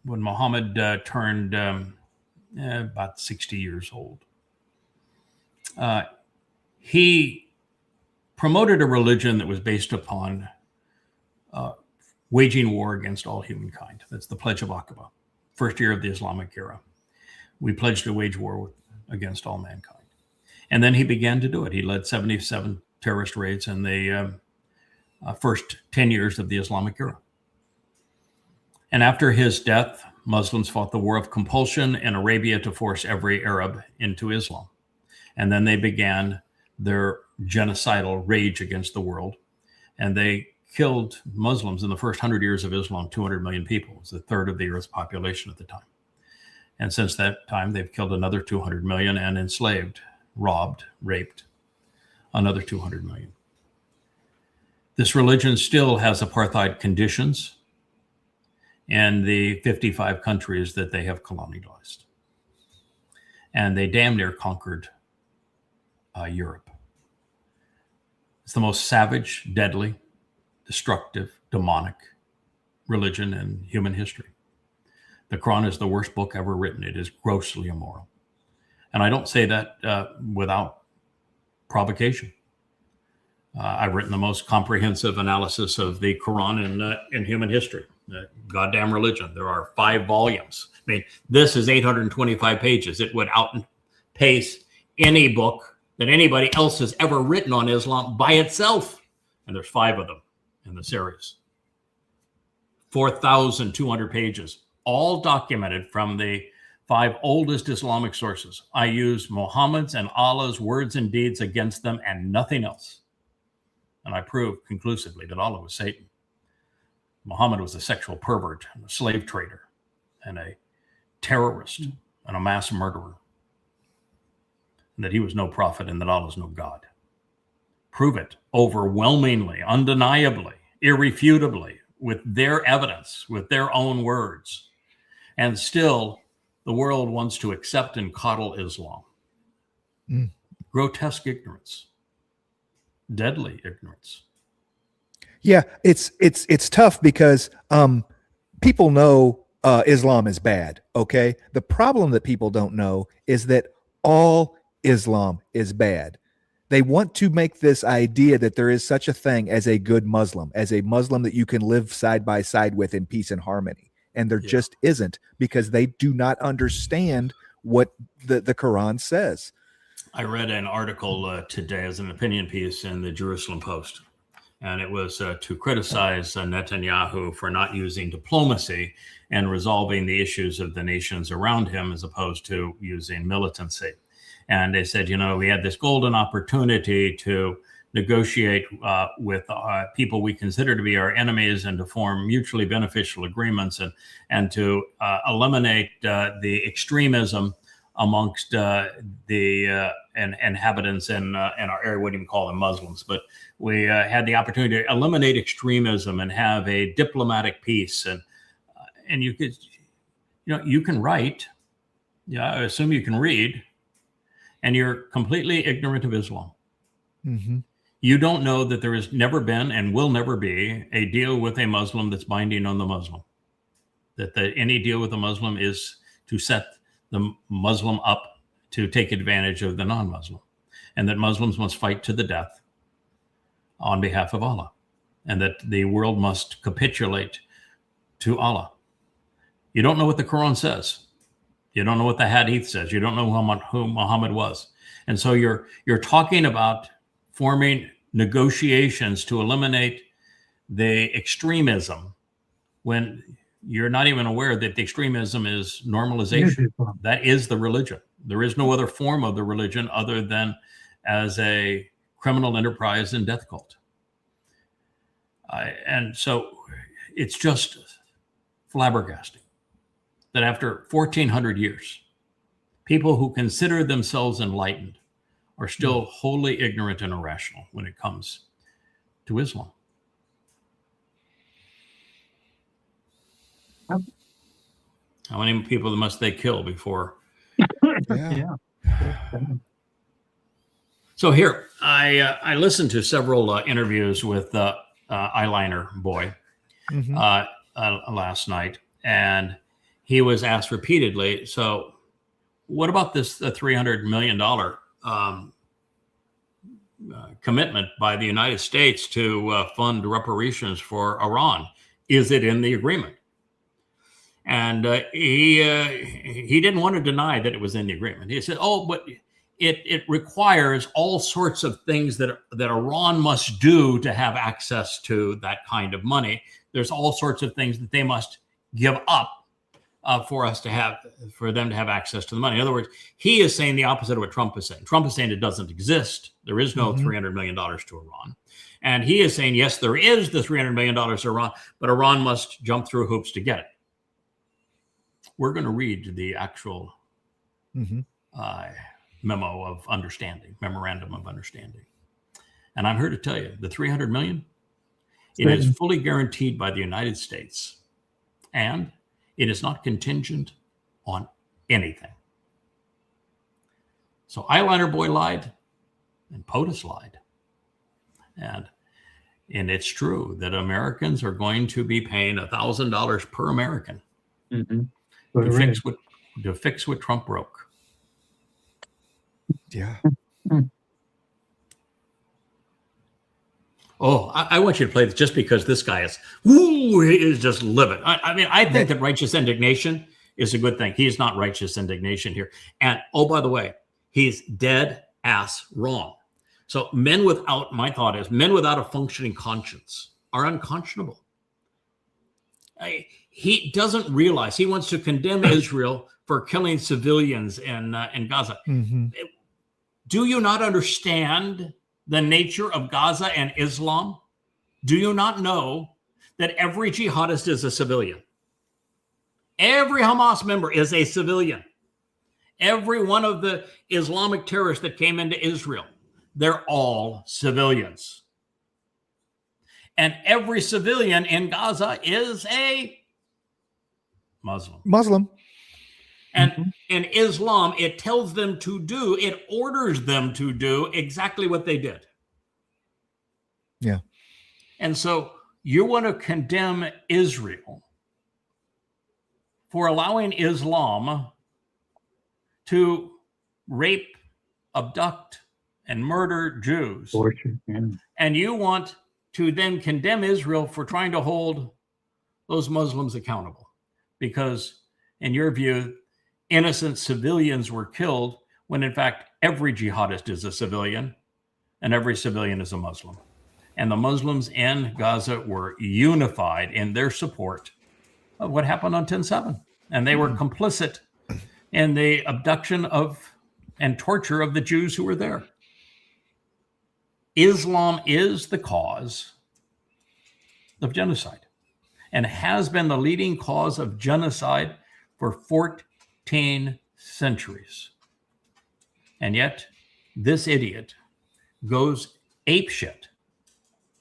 when Muhammad turned about 60 years old, he promoted a religion that was based upon waging war against all humankind. That's the Pledge of Aqaba, first year of the Islamic era. We pledged to wage war against all mankind. And then he began to do it. He led 77 terrorist raids in the first 10 years of the Islamic era. And after his death, Muslims fought the war of compulsion in Arabia to force every Arab into Islam. And then they began their genocidal rage against the world. And they killed Muslims in the first 100 years of Islam, 200 million people. It was a third of the Earth's population at the time. And since that time, they've killed another 200 million and enslaved, robbed, raped another 200 million. This religion still has apartheid conditions in the 55 countries that they have colonialized. And they damn near conquered Europe. It's the most savage, deadly, destructive, demonic religion in human history. The Quran is the worst book ever written. It is grossly immoral. And I don't say that without provocation. I've written the most comprehensive analysis of the Quran in human history. Goddamn religion. There are 5 volumes. I mean, this is 825 pages. It would outpace any book that anybody else has ever written on Islam by itself. And there's 5 of them in the series. 4,200 pages, all documented from the 5 oldest Islamic sources. I use Muhammad's and Allah's words and deeds against them and nothing else. And I prove conclusively that Allah was Satan. Muhammad was a sexual pervert, and a slave trader, and a terrorist, and a mass murderer. And that he was no prophet and that Allah is no God. Prove it overwhelmingly, undeniably, irrefutably, with their evidence, with their own words. And still, the world wants to accept and coddle Islam. Grotesque ignorance. Deadly ignorance. Yeah, it's tough because people know Islam is bad, okay? The problem that people don't know is that all Islam is bad. They want to make this idea that there is such a thing as a good Muslim, as a Muslim that you can live side by side with in peace and harmony. And there just isn't, because they do not understand what the Quran says. I read an article today as an opinion piece in the Jerusalem Post, and it was to criticize Netanyahu for not using diplomacy and resolving the issues of the nations around him as opposed to using militancy. And they said, you know, we had this golden opportunity to negotiate with people we consider to be our enemies and to form mutually beneficial agreements and to eliminate the extremism amongst the inhabitants in our area. We didn't call them Muslims, but we had the opportunity to eliminate extremism and have a diplomatic peace. And you could, you know, you can write. Yeah, I assume you can read. And you're completely ignorant of Islam. Mm-hmm. You don't know that there has never been and will never be a deal with a Muslim that's binding on the Muslim. That any deal with a Muslim is to set the Muslim up to take advantage of the non-Muslim. And that Muslims must fight to the death on behalf of Allah. And that the world must capitulate to Allah. You don't know what the Quran says. You don't know what the Hadith says. You don't know who Muhammad was. And so you're talking about forming negotiations to eliminate the extremism when you're not even aware that the extremism is normalization. That is the religion. There is no other form of the religion other than as a criminal enterprise and death cult. And so it's just flabbergasting that after 1,400 years, people who consider themselves enlightened are still wholly ignorant and irrational when it comes to Islam. How many people must they kill before? Yeah. So here, I listened to several interviews with Eyeliner Boy last night, and he was asked repeatedly, so what about this $300 million commitment by the United States to fund reparations for Iran? Is it in the agreement? And he didn't want to deny that it was in the agreement. He said, oh, but it requires all sorts of things that Iran must do to have access to that kind of money. There's all sorts of things that they must give up for them to have access to the money. In other words, he is saying the opposite of what Trump is saying. Trump is saying it doesn't exist. There is no $300 million to Iran. And he is saying, yes, there is the $300 million to Iran, but Iran must jump through hoops to get it. we're going to read the actual memo of understanding, memorandum of understanding. And I'm here to tell you, the $300 million, it is fully guaranteed by the United States, and it is not contingent on anything. So Eyeliner Boy lied, and POTUS lied. And it's true that Americans are going to be paying $1,000 per American to fix what Trump broke. Yeah. Oh, I want you to play this just because this guy is just livid. I mean, I think that righteous indignation is a good thing. He's not righteous indignation here. And oh, by the way, he's dead ass wrong. So my thought is men without a functioning conscience are unconscionable. He doesn't realize he wants to condemn Israel for killing civilians in Gaza. Do you not understand the nature of Gaza and Islam? Do you not know that every jihadist is a civilian? Every Hamas member is a civilian. Every one of the Islamic terrorists that came into Israel, they're all civilians. And every civilian in Gaza is a Muslim. And in Islam, it tells them to do, it orders them to do exactly what they did. Yeah. And so you want to condemn Israel for allowing Islam to rape, abduct, and murder Jews. Torture, yeah. And you want to then condemn Israel for trying to hold those Muslims accountable. Because in your view, innocent civilians were killed when in fact every jihadist is a civilian and every civilian is a Muslim. And the Muslims in Gaza were unified in their support of what happened on 10/7. And they were complicit in the abduction of and torture of the Jews who were there. Islam is the cause of genocide and has been the leading cause of genocide for 14 centuries. And yet, this idiot goes apeshit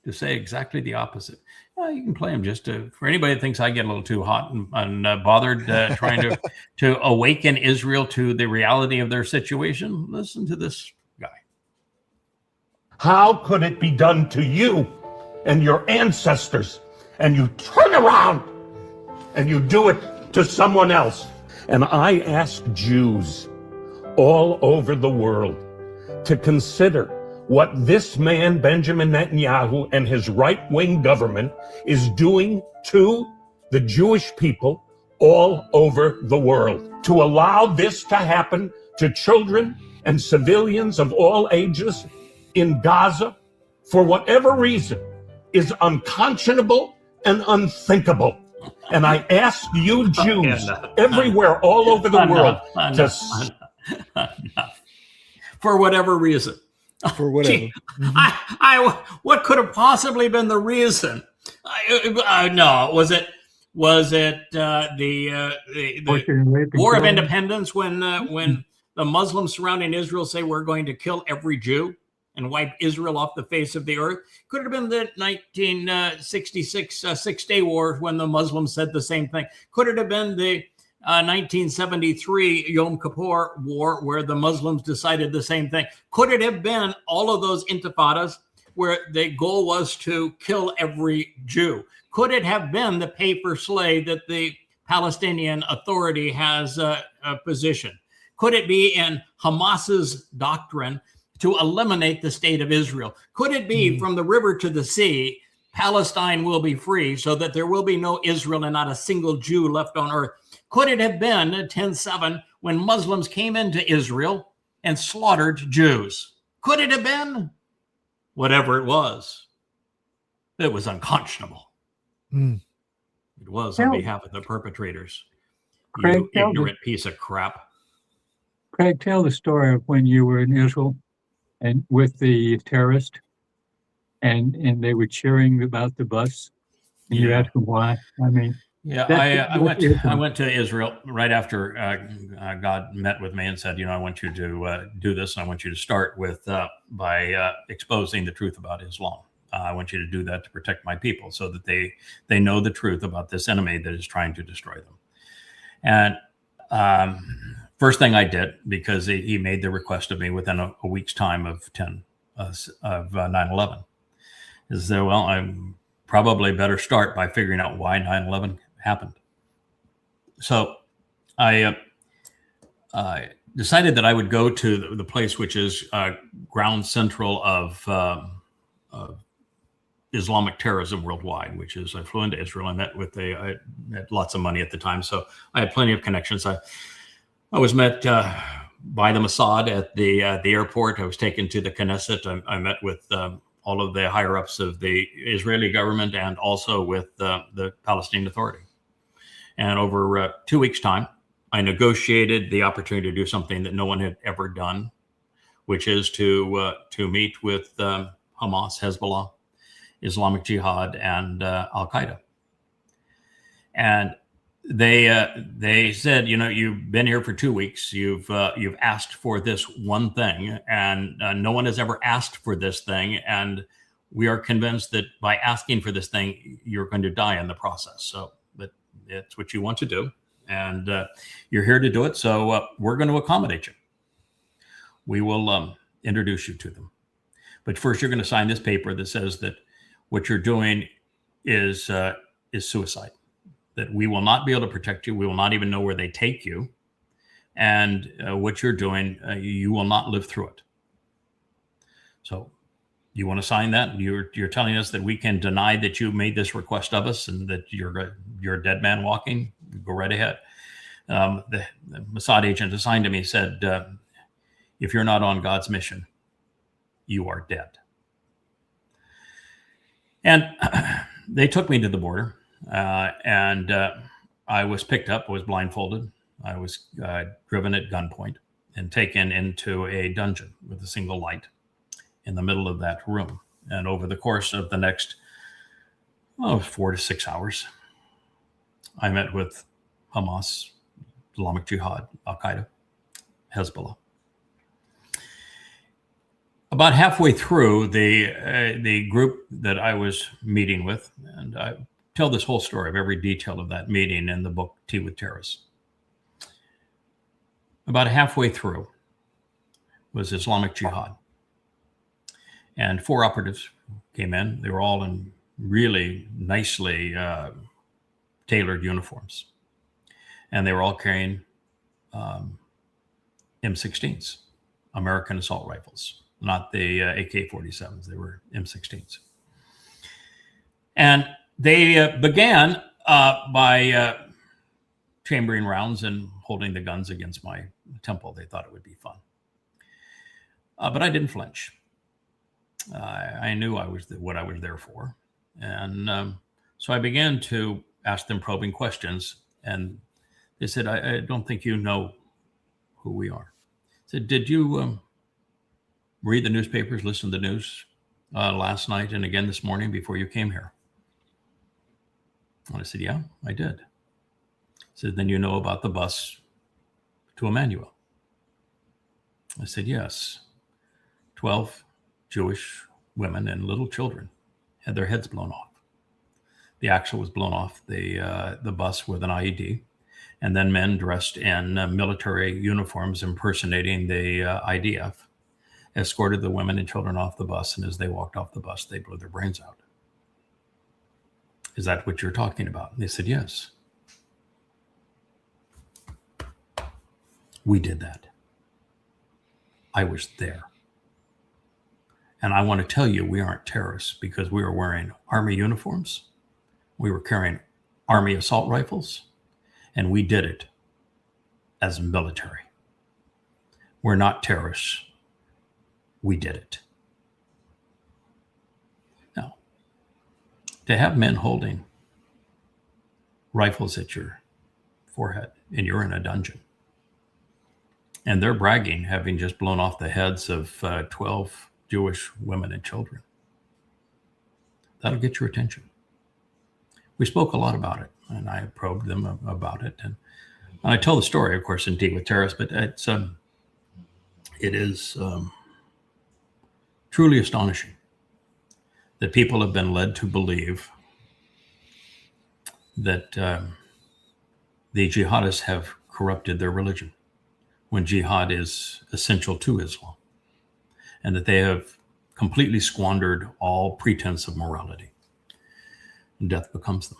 to say exactly the opposite. Well, you can play him just for anybody that thinks I get a little too hot and bothered trying to awaken Israel to the reality of their situation. Listen to this guy. How could it be done to you and your ancestors, and you turn around and you do it to someone else? And I ask Jews all over the world to consider what this man, Benjamin Netanyahu, and his right-wing government is doing to the Jewish people all over the world. To allow this to happen to children and civilians of all ages in Gaza, for whatever reason, is unconscionable and unthinkable. And I ask you Jews everywhere all over the world to... For whatever reason. For whatever. Gee, what could have possibly been the reason? No, was it the War of Independence when the Muslims surrounding Israel say we're going to kill every Jew and wipe Israel off the face of the earth? Could it have been the 1966 Six-Day War when the Muslims said the same thing? Could it have been the 1973 Yom Kippur War where the Muslims decided the same thing? Could it have been all of those intifadas where the goal was to kill every Jew? Could it have been the pay for slay that the Palestinian Authority has positioned? Could it be in Hamas's doctrine to eliminate the state of Israel? Could it be from the river to the sea, Palestine will be free so that there will be no Israel and not a single Jew left on earth? Could it have been 10/7 when Muslims came into Israel and slaughtered Jews? Could it have been? Whatever it was unconscionable. It was on behalf of the perpetrators. Craig, you ignorant piece of crap. Craig, tell the story of when you were in Israel and with the terrorist and they were cheering about the bus and you asked them why. I mean, Yeah, I went to Israel right after God met with me and said, I want you to do this. And I want you to start with by exposing the truth about Islam. I want you to do that to protect my people so that they know the truth about this enemy that is trying to destroy them. And first thing I did, because he made the request of me within a week's time of 9/11, is that, well, I'm probably better start by figuring out why 9/11 happened. So I decided that I would go to the place which is ground central of Islamic terrorism worldwide, which is I flew into Israel. I had lots of money at the time, so I had plenty of connections. I was met by the Mossad at the airport. I was taken to the Knesset. I met with all of the higher ups of the Israeli government and also with the Palestinian Authority. And over 2 weeks' time, I negotiated the opportunity to do something that no one had ever done, which is to meet with Hamas, Hezbollah, Islamic Jihad, and Al Qaeda. And they said, you've been here for 2 weeks. You've asked for this one thing, and no one has ever asked for this thing. And we are convinced that by asking for this thing, you're going to die in the process. So, but it's what you want to do, and you're here to do it. So we're going to accommodate you. We will introduce you to them. But first, you're going to sign this paper that says that what you're doing is suicide. That we will not be able to protect you. We will not even know where they take you. And what you're doing, you will not live through it. So you want to sign that? You're telling us that we can deny that you made this request of us and that you're a dead man walking? Go right ahead. The Mossad agent assigned to me said, if you're not on God's mission, you are dead. And they took me to the border. And I was picked up, I was blindfolded. I was driven at gunpoint and taken into a dungeon with a single light in the middle of that room. And over the course of the next 4 to 6 hours, I met with Hamas, Islamic Jihad, Al Qaeda, Hezbollah. About halfway through, the group that I was meeting with, and I tell this whole story of every detail of that meeting in the book Tea with Terrorists. About halfway through was Islamic Jihad. And 4 operatives came in. They were all in really nicely tailored uniforms. And they were all carrying M16s, American assault rifles, not the AK-47s. They were M16s. And they began by chambering rounds and holding the guns against my temple. They thought it would be fun. But I didn't flinch. I knew what I was there for. And so I began to ask them probing questions. And they said, I don't think you know who we are. I said, did you read the newspapers, listen to the news last night and again this morning before you came here? And I said, yeah, I did. He said, then you know about the bus to Emmanuel. I said, yes. 12 Jewish women and little children had their heads blown off. The axle was blown off the bus with an IED. And then men dressed in military uniforms impersonating the IDF escorted the women and children off the bus. And as they walked off the bus, they blew their brains out. Is that what you're talking about? And they said, yes. We did that. I was there. And I want to tell you, we aren't terrorists because we were wearing Army uniforms. We were carrying Army assault rifles, and we did it as military. We're not terrorists. We did it. Now, to have men holding rifles at your forehead and you're in a dungeon, and they're bragging, having just blown off the heads of 12 Jewish women and children, that'll get your attention. We spoke a lot about it. and I probed them about it. And I tell the story, of course, in Deep with Terrorists, but it is truly astonishing that people have been led to believe that the jihadists have corrupted their religion when jihad is essential to Islam, and that they have completely squandered all pretense of morality. And death becomes them.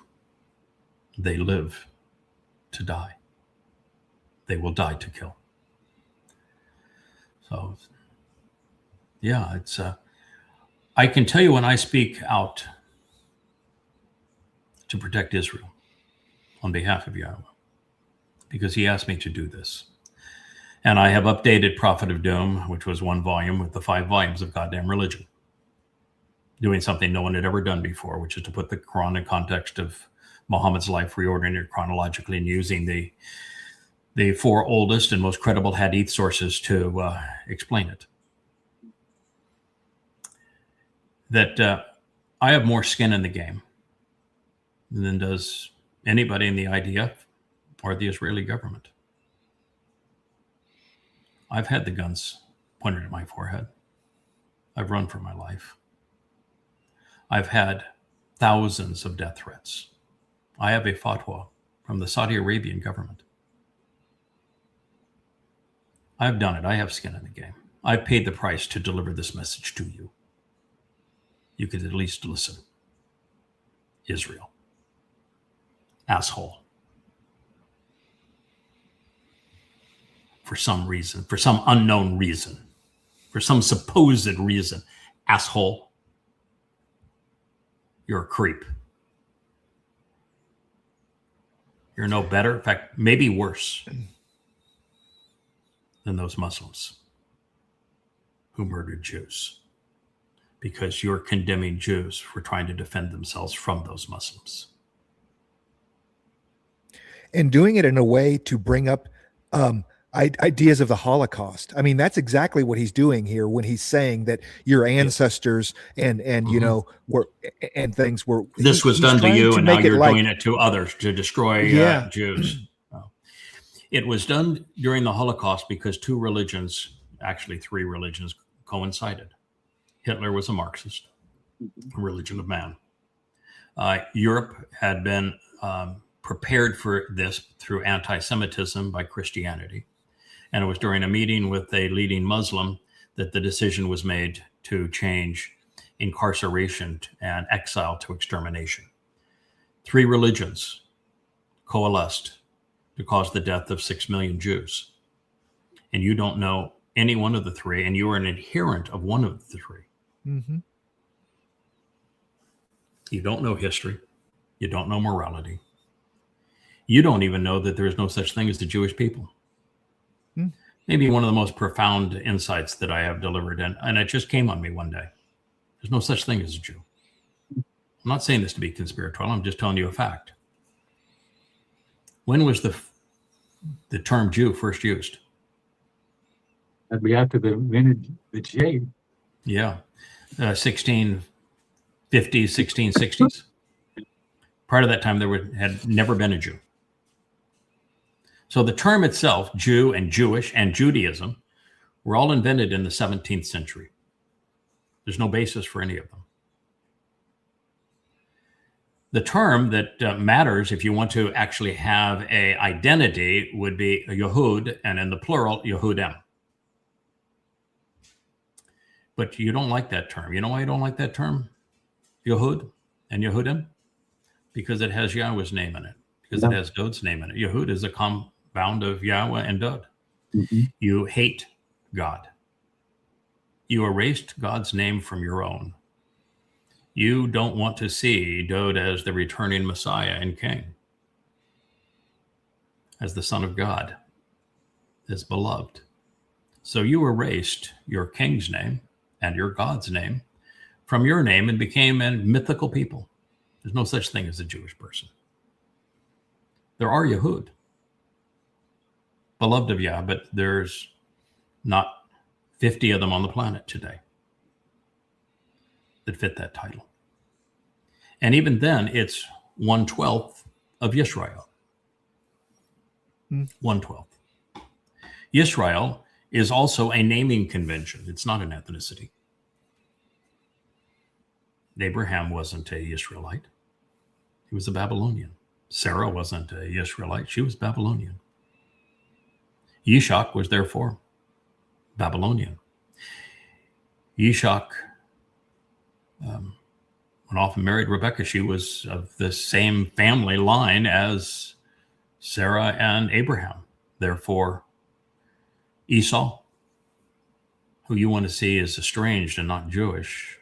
They live to die. They will die to kill. So, yeah, it's. I can tell you when I speak out to protect Israel on behalf of Yahweh, because he asked me to do this. And I have updated Prophet of Doom, which was 1 volume, with the 5 volumes of goddamn religion, doing something no one had ever done before, which is to put the Quran in context of Muhammad's life, reordering it chronologically and using the 4 oldest and most credible hadith sources to explain it. That I have more skin in the game than does anybody in the IDF or the Israeli government. I've had the guns pointed at my forehead. I've run for my life. I've had thousands of death threats. I have a fatwa from the Saudi Arabian government. I've done it. I have skin in the game. I've paid the price to deliver this message to you. You could at least listen. Israel. Asshole. For some reason, for some unknown reason, for some supposed reason, asshole. You're a creep. You're no better, in fact, maybe worse than those Muslims who murdered Jews, because you're condemning Jews for trying to defend themselves from those Muslims. And doing it in a way to bring up ideas of the Holocaust. I mean, that's exactly what he's doing here when he's saying that your ancestors and you know were and things were. This was done to you, and now you're doing it to others to destroy Jews. It was done during the Holocaust because 2 religions, actually 3 religions, coincided. Hitler was a Marxist, a religion of man. Europe had been prepared for this through anti-Semitism by Christianity. And it was during a meeting with a leading Muslim that the decision was made to change incarceration and exile to extermination. 3 religions coalesced to cause the death of 6 million Jews. And you don't know any one of the 3, and you are an adherent of one of the 3. Mm-hmm. You don't know history. You don't know morality. You don't even know that there is no such thing as the Jewish people. Maybe one of the most profound insights that I have delivered, and it just came on me one day. There's no such thing as a Jew. I'm not saying this to be conspiratorial. I'm just telling you a fact. When was the term Jew first used? That'd be after the vintage, the J. Yeah, 1650s, 1660s. Prior to that time, had never been a Jew. So the term itself, Jew and Jewish and Judaism, were all invented in the 17th century. There's no basis for any of them. The term that matters if you want to actually have an identity would be Yehud, and in the plural, Yehudim. But you don't like that term. You know why you don't like that term? Yehud and Yehudim? Because it has Yahweh's name in it. Because it has Dod's name in it. Yehud is a compound of Yahweh and Dod. Mm-hmm. You hate God. You erased God's name from your own. You don't want to see Dod as the returning Messiah and King, as the Son of God, as beloved. So you erased your King's name and your God's name from your name and became a mythical people. There's no such thing as a Jewish person. There are Yehud, beloved of Yah, but there's not 50 of them on the planet today that fit that title. And even then, it's 1/12 of Yisrael. 1/12. Yisrael is also a naming convention. It's not an ethnicity. Abraham wasn't a Israelite. He was a Babylonian. Sarah wasn't a Israelite. She was Babylonian. Yishak was therefore Babylonian. Yishak went off and married Rebekah. She was of the same family line as Sarah and Abraham. Therefore, Esau, who you want to see as estranged and not Jewish,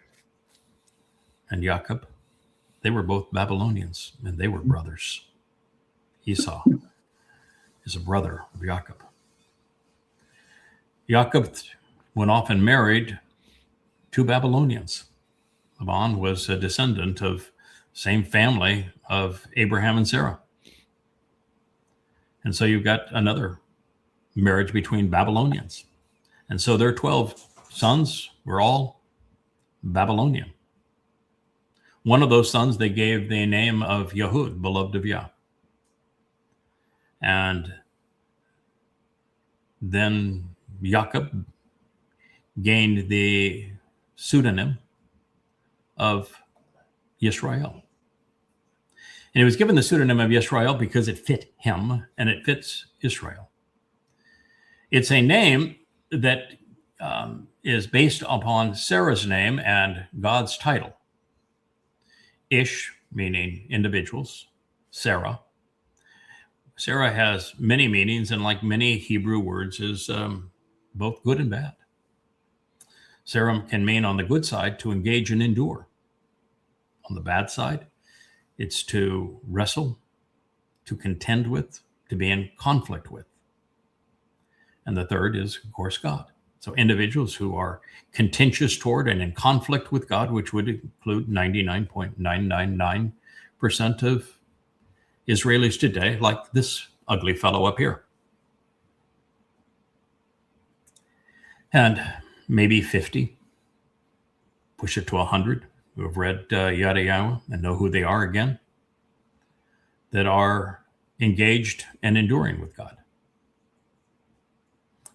and Jacob, they were both Babylonians, and they were brothers. Esau is a brother of Jacob. Jacob went off and married 2 Babylonians. Laban was a descendant of same family of Abraham and Sarah. And so you've got another marriage between Babylonians. And so their 12 sons were all Babylonian. One of those sons they gave the name of Yehud, beloved of Yah. And then Jacob gained the pseudonym of Yisrael. And he was given the pseudonym of Yisrael because it fit him and it fits Israel. It's a name that is based upon Sarah's name and God's title. Ish, meaning individuals, Sarah. Sarah has many meanings, and like many Hebrew words, is both good and bad. Sarah can mean on the good side to engage and endure. On the bad side, it's to wrestle, to contend with, to be in conflict with. And the third is, of course, God. So individuals who are contentious toward and in conflict with God, which would include 99.999% of Israelis today, like this ugly fellow up here. And maybe 50, push it to 100, who have read Yada and know who they are again, that are engaged and enduring with God.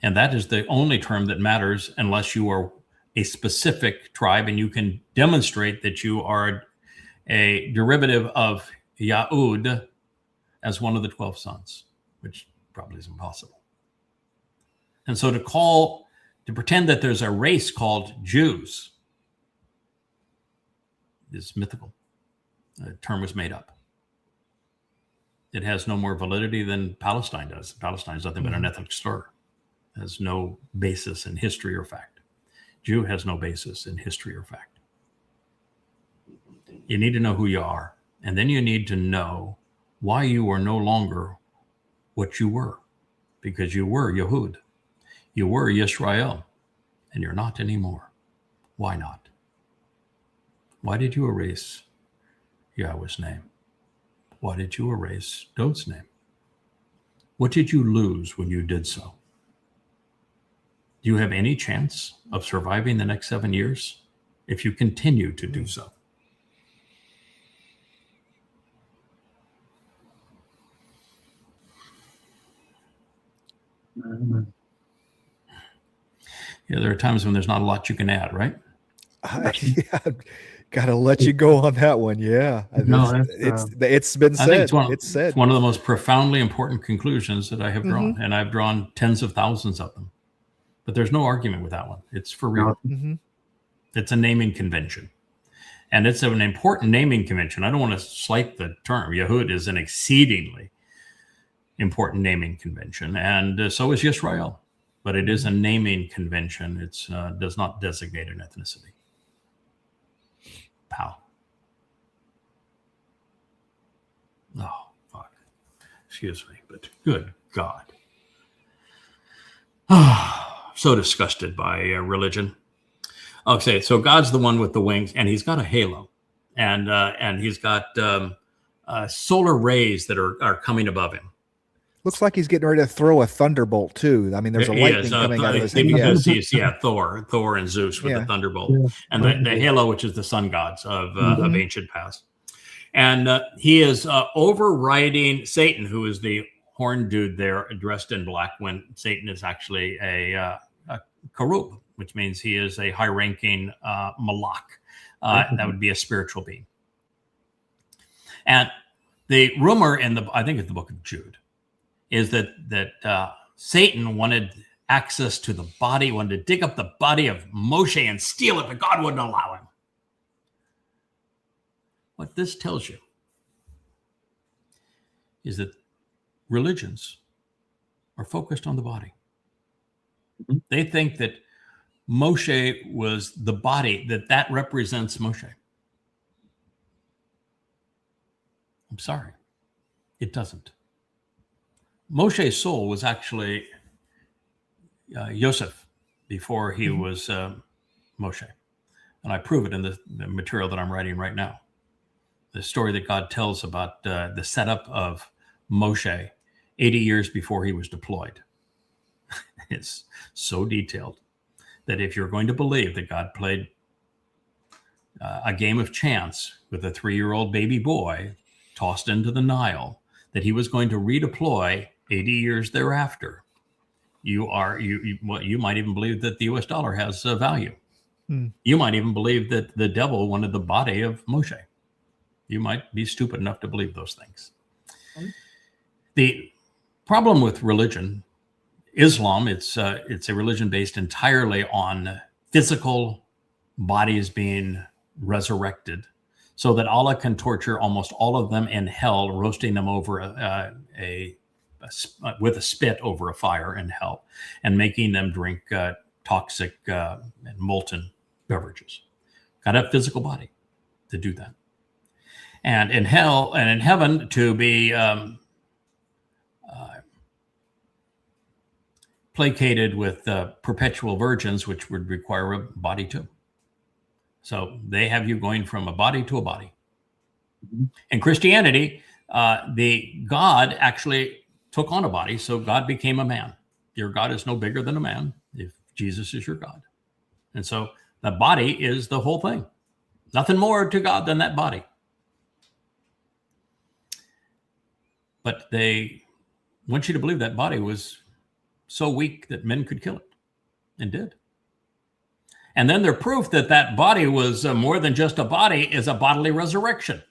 And that is the only term that matters unless you are a specific tribe and you can demonstrate that you are a derivative of Yahud as one of the 12 sons, which probably is impossible. And so to pretend that there's a race called Jews is mythical. The term was made up. It has no more validity than Palestine does. Palestine is nothing but an ethnic slur. It has no basis in history or fact. Jew has no basis in history or fact. You need to know who you are, and then you need to know why you are no longer what you were, because you were Yehud. You were Yisrael, and you're not anymore. Why not? Why did you erase Yahweh's name? Why did you erase Dod's name? What did you lose when you did so? Do you have any chance of surviving the next 7 years if you continue to do so? Yeah, there are times when there's not a lot you can add, right? Yeah, gotta let you go on that one. Yeah, No, it's been said. I think it's said. It's one of the most profoundly important conclusions that I have drawn, and I've drawn tens of thousands of them. But there's no argument with that one. It's for real. It's a naming convention. And it's an important naming convention. I don't want to slight the term. Yehud is an exceedingly important naming convention. And so is Yisrael. But it is a naming convention. It does not designate an ethnicity. Pow. Oh, fuck. Excuse me, but good God. So disgusted by religion. Okay, so God's the one with the wings, and he's got a halo, and he's got solar rays that are coming above him. Looks like he's getting ready to throw a thunderbolt too. I mean, there's a lightning coming out of his head. Thor and Zeus with the thunderbolt, and the halo, which is the sun gods of ancient past. And he is overriding Satan, who is the horn dude there dressed in black, when Satan is actually a Karub, which means he is a high-ranking Malak. That would be a spiritual being. And the rumor I think it's the book of Jude, is that Satan wanted access to the body, wanted to dig up the body of Moshe and steal it, but God wouldn't allow him. What this tells you is that religions are focused on the body. They think that Moshe was the body, that represents Moshe. I'm sorry, it doesn't. Moshe's soul was actually Yosef before he was Moshe. And I prove it in the material that I'm writing right now. The story that God tells about the setup of Moshe 80 years before he was deployed. It's so detailed that if you're going to believe that God played a game of chance with a 3-year-old baby boy tossed into the Nile, that he was going to redeploy 80 years thereafter, you might even believe that the US dollar has value. You might even believe that the devil wanted the body of Moshe. You might be stupid enough to believe those things. The problem with religion, Islam, it's a religion based entirely on physical bodies being resurrected, so that Allah can torture almost all of them in hell, roasting them over with a spit over a fire in hell, and making them drink toxic and molten beverages. Got to have a physical body to do that. And in hell and in heaven, to be placated with perpetual virgins, which would require a body too. So they have you going from a body to a body. In Christianity, the God actually took on a body, so God became a man. Your God is no bigger than a man if Jesus is your God. And so the body is the whole thing. Nothing more to God than that body. But they want you to believe that body was so weak that men could kill it, and did. And then their proof that that body was more than just a body is a bodily resurrection.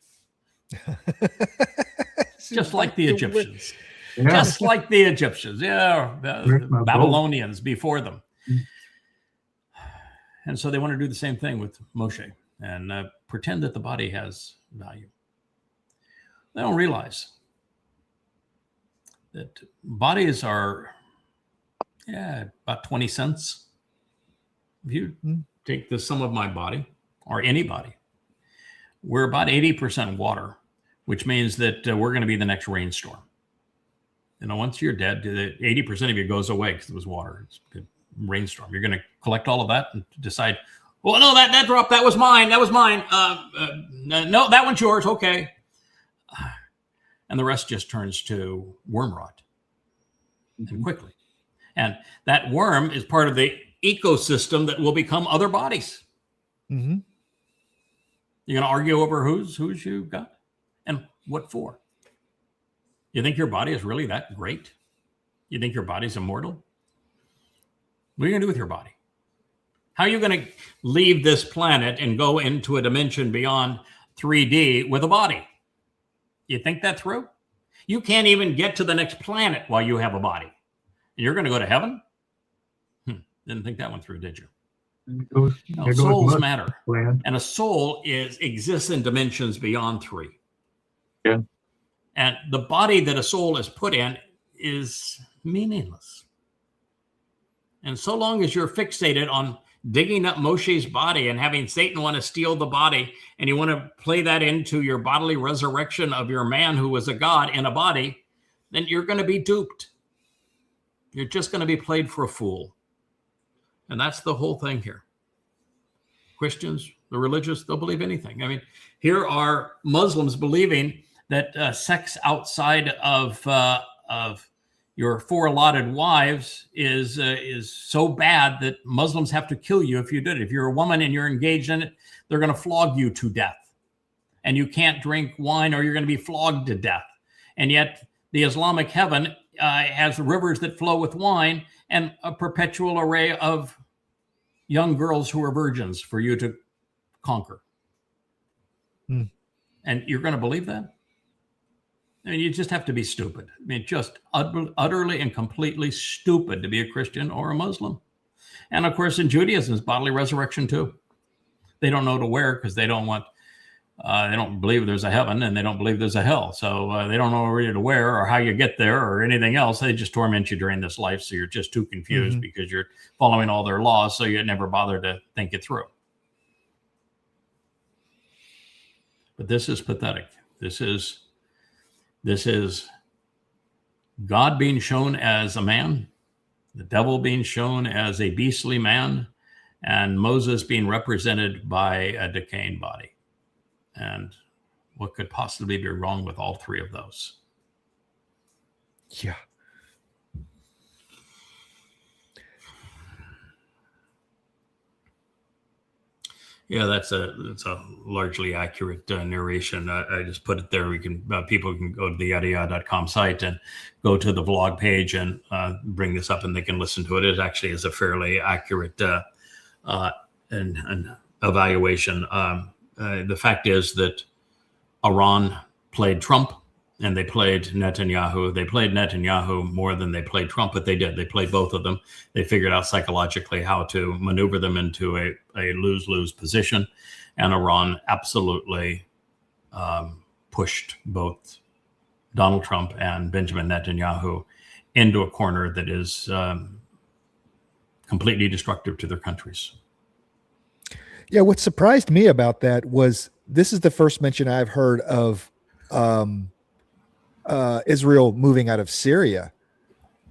Just like the Egyptians. Yeah. Just like the Egyptians. Yeah, the Babylonians before them. And so they want to do the same thing with Moshe and pretend that the body has value. They don't realize that bodies are about 20 cents. If you take the sum of my body, or any body, we're about 80% water, which means that we're going to be the next rainstorm. You know, once you're dead, 80% of you goes away because it was water. It's a good rainstorm. You're going to collect all of that and decide, well, no, that drop, that was mine. That was mine. No, that one's yours. Okay. And the rest just turns to worm rot, and quickly. And that worm is part of the ecosystem that will become other bodies. You're going to argue over who's you got and what for. You think your body is really that great? You think your body's immortal? What are you going to do with your body? How are you going to leave this planet and go into a dimension beyond 3D with a body? You think that through? You can't even get to the next planet while you have a body. And you're going to go to heaven? Didn't think that one through, did you? No, souls matter. And a soul exists in dimensions beyond 3. Yeah. And the body that a soul is put in is meaningless. And so long as you're fixated on digging up Moshe's body and having Satan want to steal the body, and you want to play that into your bodily resurrection of your man who was a god in a body, then you're going to be duped. You're just going to be played for a fool. And that's the whole thing here. Christians, the religious, they'll believe anything. I mean, here are Muslims believing that sex outside of your 4 allotted wives is so bad that Muslims have to kill you if you did it. If you're a woman and you're engaged in it, they're going to flog you to death. and you can't drink wine or you're going to be flogged to death. And yet the Islamic heaven has rivers that flow with wine and a perpetual array of young girls who are virgins for you to conquer. And you're going to believe that? I mean, you just have to be stupid. I mean, just utterly and completely stupid to be a Christian or a Muslim. And of course, in Judaism, it's bodily resurrection too. They don't know to where because they don't believe there's a heaven and they don't believe there's a hell. So they don't know where to where or how you get there or anything else. They just torment you during this life. So you're just too confused because you're following all their laws. So you never bother to think it through. But this is pathetic. This is God being shown as a man, the devil being shown as a beastly man, and Moses being represented by a decaying body. And what could possibly be wrong with all three of those? Yeah. Yeah, that's a largely accurate narration. I just put it there. We can people can go to the yadayah.com site and go to the vlog page and bring this up, and they can listen to it. It actually is a fairly accurate and evaluation. The fact is that Iran played Trump and they played Netanyahu. They played Netanyahu more than they played Trump, but they did. They played both of them. They figured out psychologically how to maneuver them into a lose-lose position. And Iran absolutely pushed both Donald Trump and Benjamin Netanyahu into a corner that is completely destructive to their countries. Yeah, what surprised me about that was this is the first mention I've heard of Israel moving out of Syria.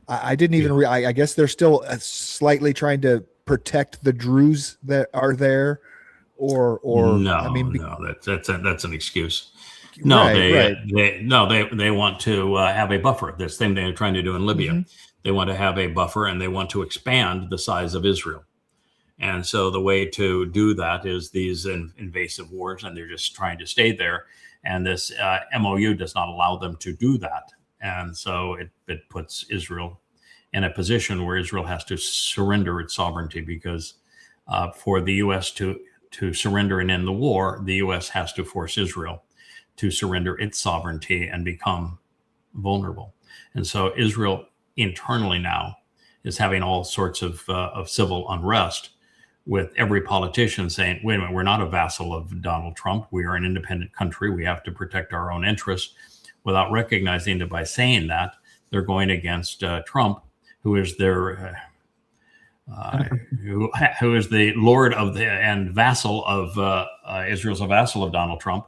I didn't even. I guess they're still slightly trying to protect the Druze that are there, or no. I mean, no, that's an excuse. No, they want to have a buffer. This thing they're trying to do in Libya. They want to have a buffer, and they want to expand the size of Israel. And so the way to do that is these invasive wars, and they're just trying to stay there. And this MOU does not allow them to do that. And so it puts Israel in a position where Israel has to surrender its sovereignty, because for the U.S. to surrender and end the war, the U.S. has to force Israel to surrender its sovereignty and become vulnerable. And so Israel internally now is having all sorts of civil unrest, with every politician saying, wait a minute, we're not a vassal of Donald Trump. We are an independent country. We have to protect our own interests, without recognizing that by saying that, they're going against Trump, who is their who is the lord of and vassal of Israel's a vassal of Donald Trump.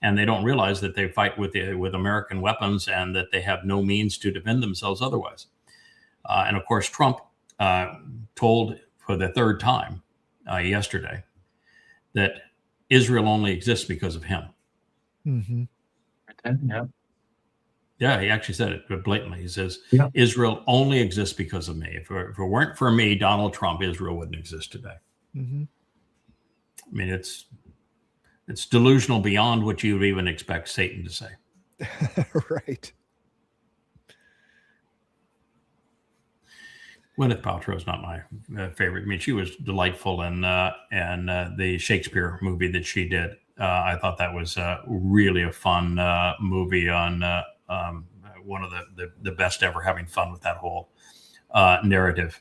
And they don't realize that they fight with American weapons and that they have no means to defend themselves otherwise. And of course, Trump told for the third time yesterday that Israel only exists because of him. Yeah, he actually said it blatantly. He says, Israel only exists because of me. If it weren't for me, Donald Trump, Israel wouldn't exist today. I mean, it's delusional beyond what you would even expect Satan to say. Right. Gwyneth Paltrow is not my favorite. I mean, she was delightful in the Shakespeare movie that she did. I thought that was really a fun movie on one of the best ever, having fun with that whole narrative.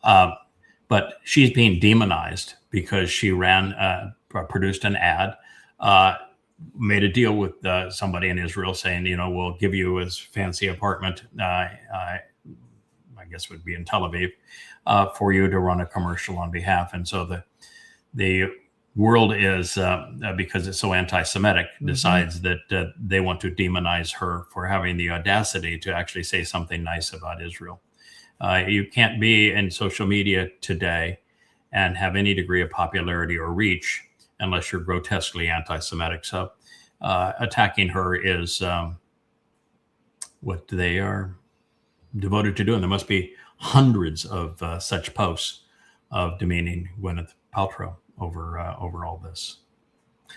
But she's being demonized because she produced an ad, made a deal with somebody in Israel saying, we'll give you his fancy apartment. I guess would be in Tel Aviv, for you to run a commercial on behalf. And so the world is, because it's so anti-Semitic, decides that they want to demonize her for having the audacity to actually say something nice about Israel. You can't be in social media today and have any degree of popularity or reach unless you're grotesquely anti-Semitic. So attacking her is what they are devoted to doing. There must be hundreds of such posts of demeaning Gwyneth Paltrow over all this.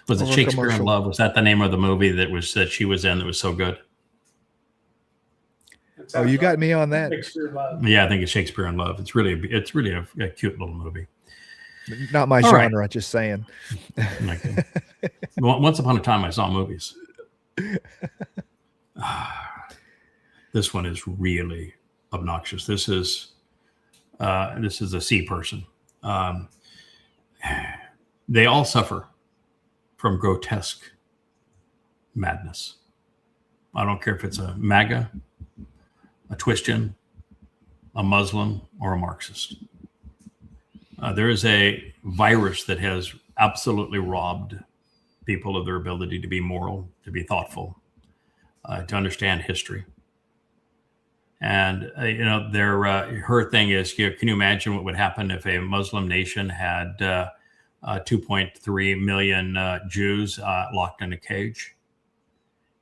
Was it Over Shakespeare in commercial. Love? Was that the name of the movie that she was in that was so good? Oh, you got me on that. Yeah, I think it's Shakespeare in Love. It's really a cute little movie. Not my All right. genre, just saying. Okay. Once upon a time, I saw movies. This one is really obnoxious. This is a C person. They all suffer from grotesque madness. I don't care if it's a MAGA, a Twitchian, a Muslim, or a Marxist. There is a virus that has absolutely robbed people of their ability to be moral, to be thoughtful, to understand history. And, her thing is, can you imagine what would happen if a Muslim nation had 2.3 million Jews locked in a cage?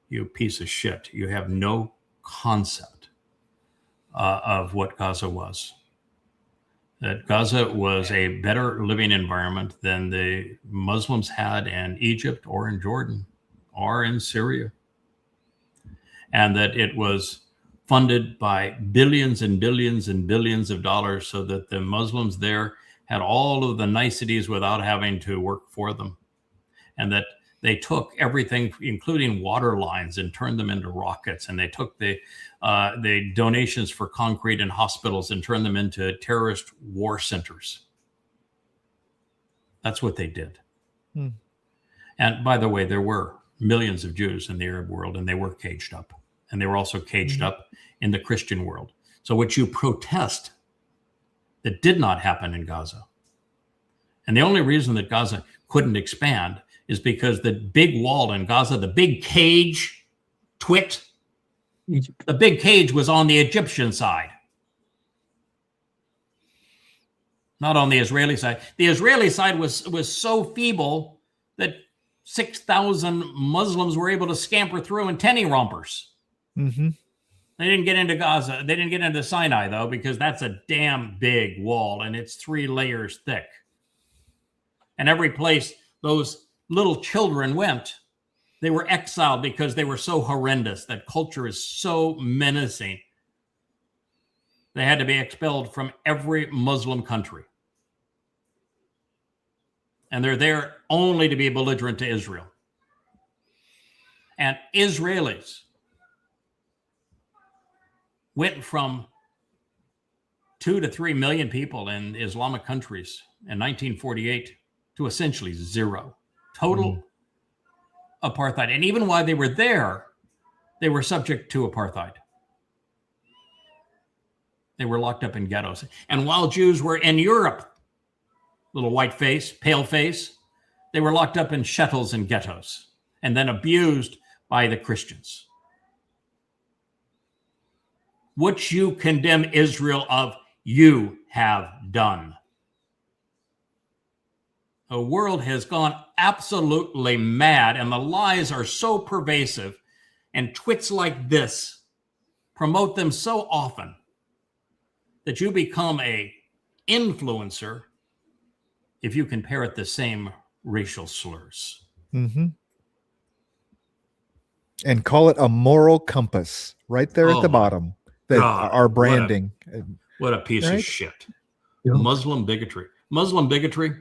You piece of shit. You have no concept of what Gaza was. That Gaza was a better living environment than the Muslims had in Egypt or in Jordan or in Syria. And that it was funded by billions and billions and billions of dollars so that the Muslims there had all of the niceties without having to work for them. And that they took everything, including water lines, and turned them into rockets. And they took the donations for concrete in hospitals and turned them into terrorist war centers. That's what they did. And by the way, there were millions of Jews in the Arab world, and they were caged up. And they were also caged up in the Christian world. So what you protest that did not happen in Gaza. And the only reason that Gaza couldn't expand is because the big wall in Gaza, the big cage, the big cage was on the Egyptian side, not on the Israeli side. The Israeli side was so feeble that 6,000 Muslims were able to scamper through in tenny rompers. Mm-hmm. They didn't get into Gaza. They didn't get into Sinai, though, because that's a damn big wall, and it's 3 layers thick. And every place those little children went, they were exiled because they were so horrendous. That culture is so menacing. They had to be expelled from every Muslim country. And they're there only to be belligerent to Israel. And Israelis went from 2 to 3 million people in Islamic countries in 1948 to essentially zero. Total apartheid. And even while they were there, they were subject to apartheid. They were locked up in ghettos. And while Jews were in Europe, little white face, pale face, they were locked up in shuttles and ghettos and then abused by the Christians. What you condemn Israel of, you have done. The world has gone absolutely mad, and the lies are so pervasive, and twits like this promote them so often that you become a influencer if you can parrot the same racial slurs. Mm-hmm. And call it a moral compass right there at the bottom. That our branding. What a piece right? of shit. Yeah. Muslim bigotry. Muslim bigotry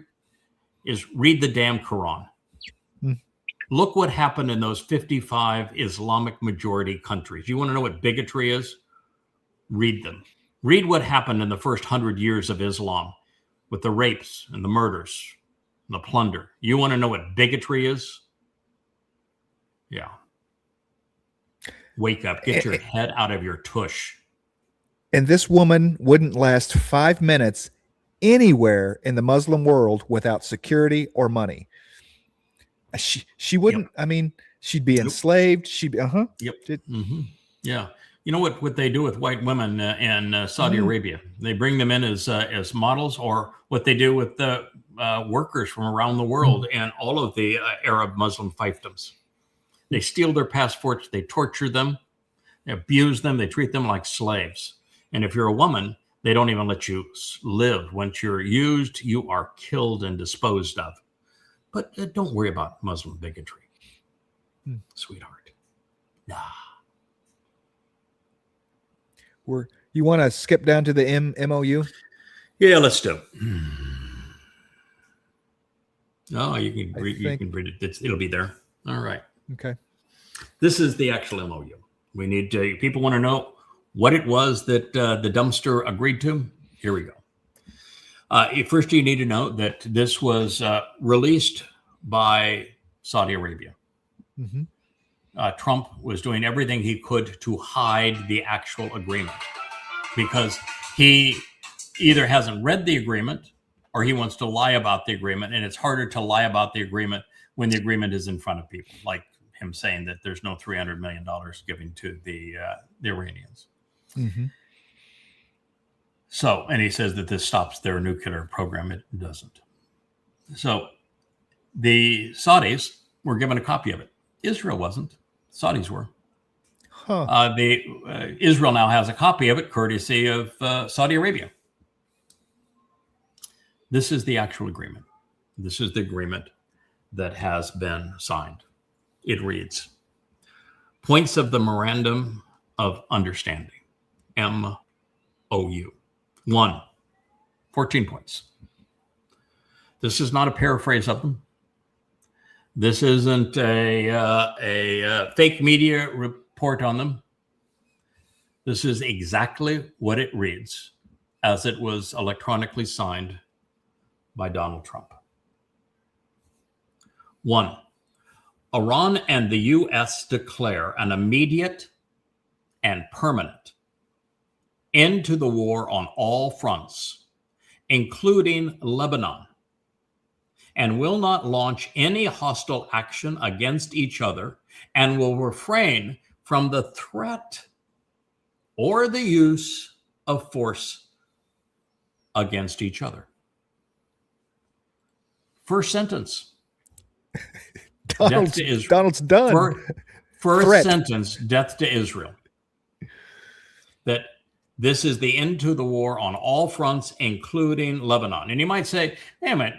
is read the damn Quran. Look what happened in those 55 Islamic majority countries. You want to know what bigotry is? Read them. Read what happened in the first 100 years of Islam with the rapes and the murders and the plunder. You want to know what bigotry is? Yeah. Wake up. Get your head out of your tush. And this woman wouldn't last 5 minutes anywhere in the Muslim world without security or money. She wouldn't. Yep. I mean, she'd be enslaved. She'd be. Yep. Yeah. You know what they do with white women in Saudi Arabia? They bring them in as models, or what they do with the workers from around the world and all of the Arab Muslim fiefdoms. They steal their passports. They torture them. They abuse them. They treat them like slaves. And if you're a woman, they don't even let you live. Once you're used, you are killed and disposed of. But don't worry about Muslim bigotry, sweetheart. Nah. You want to skip down to the MOU? Yeah, let's do it. Oh, you can read it. It'll be there. All right. Okay. This is the actual MOU. We need to, people want to know what it was that the dumpster agreed to. Here we go. First, you need to know that this was released by Saudi Arabia. Mm-hmm. Trump was doing everything he could to hide the actual agreement because he either hasn't read the agreement or he wants to lie about the agreement. And it's harder to lie about the agreement when the agreement is in front of people, like him saying that there's no $300 million given to the Iranians. Mm-hmm. So, and he says that this stops their nuclear program. It doesn't. So the Saudis were given a copy of it. Israel wasn't. Saudis were. Huh. Israel now has a copy of it, courtesy of Saudi Arabia. This is the actual agreement. This is the agreement that has been signed. It reads, Points of the Memorandum of Understanding, MOU. 1, 14 points. This is not a paraphrase of them. This isn't a fake media report on them. This is exactly what it reads as it was electronically signed by Donald Trump. 1, Iran and the U.S. declare an immediate and permanent end to the war on all fronts, including Lebanon, and will not launch any hostile action against each other and will refrain from the threat or the use of force against each other. First sentence. Donald's done. First sentence, death to Israel. That this is the end to the war on all fronts, including Lebanon. And you might say, hey, man,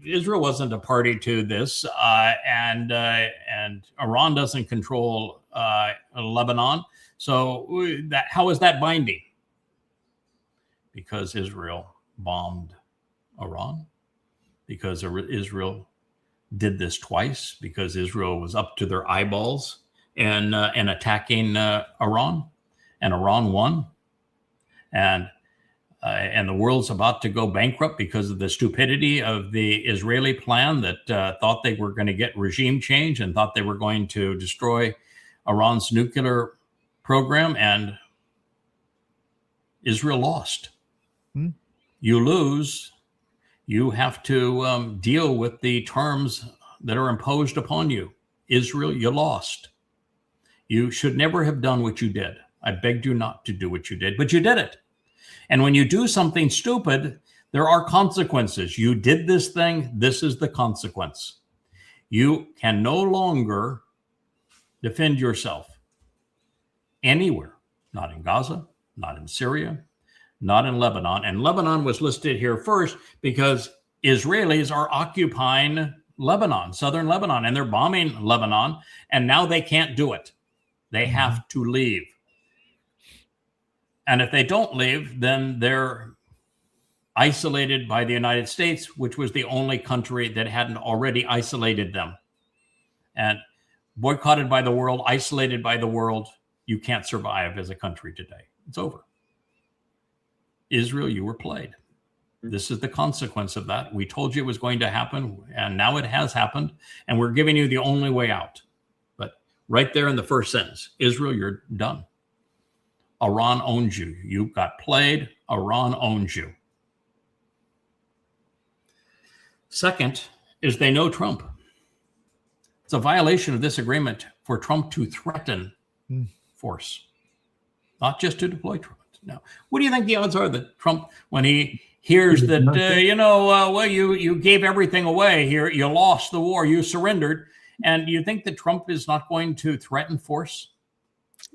Israel wasn't a party to this, and Iran doesn't control Lebanon. So how is that binding? Because Israel bombed Iran, because Israel did this twice, because Israel was up to their eyeballs in attacking Iran. And Iran won, and the world's about to go bankrupt because of the stupidity of the Israeli plan that thought they were going to get regime change and thought they were going to destroy Iran's nuclear program, and Israel lost. You lose, you have to deal with the terms that are imposed upon you. Israel, you lost. You should never have done what you did. I begged you not to do what you did, but you did it. And when you do something stupid, there are consequences. You did this thing, this is the consequence. You can no longer defend yourself anywhere, not in Gaza, not in Syria, not in Lebanon. And Lebanon was listed here first because Israelis are occupying Lebanon, southern Lebanon, and they're bombing Lebanon, and now they can't do it. They have to leave. And if they don't leave, then they're isolated by the United States, which was the only country that hadn't already isolated them. And boycotted by the world, isolated by the world, you can't survive as a country today. It's over. Israel, you were played. This is the consequence of that. We told you it was going to happen, and now it has happened, and we're giving you the only way out. But right there in the first sentence, Israel, you're done. Iran owns you. You got played. Iran owns you. Second is they know Trump. It's a violation of this agreement for Trump to threaten force, not just to deploy Trump. Now, what do you think the odds are that Trump, when he hears that, well, you gave everything away here, you lost the war, you surrendered, and you think that Trump is not going to threaten force?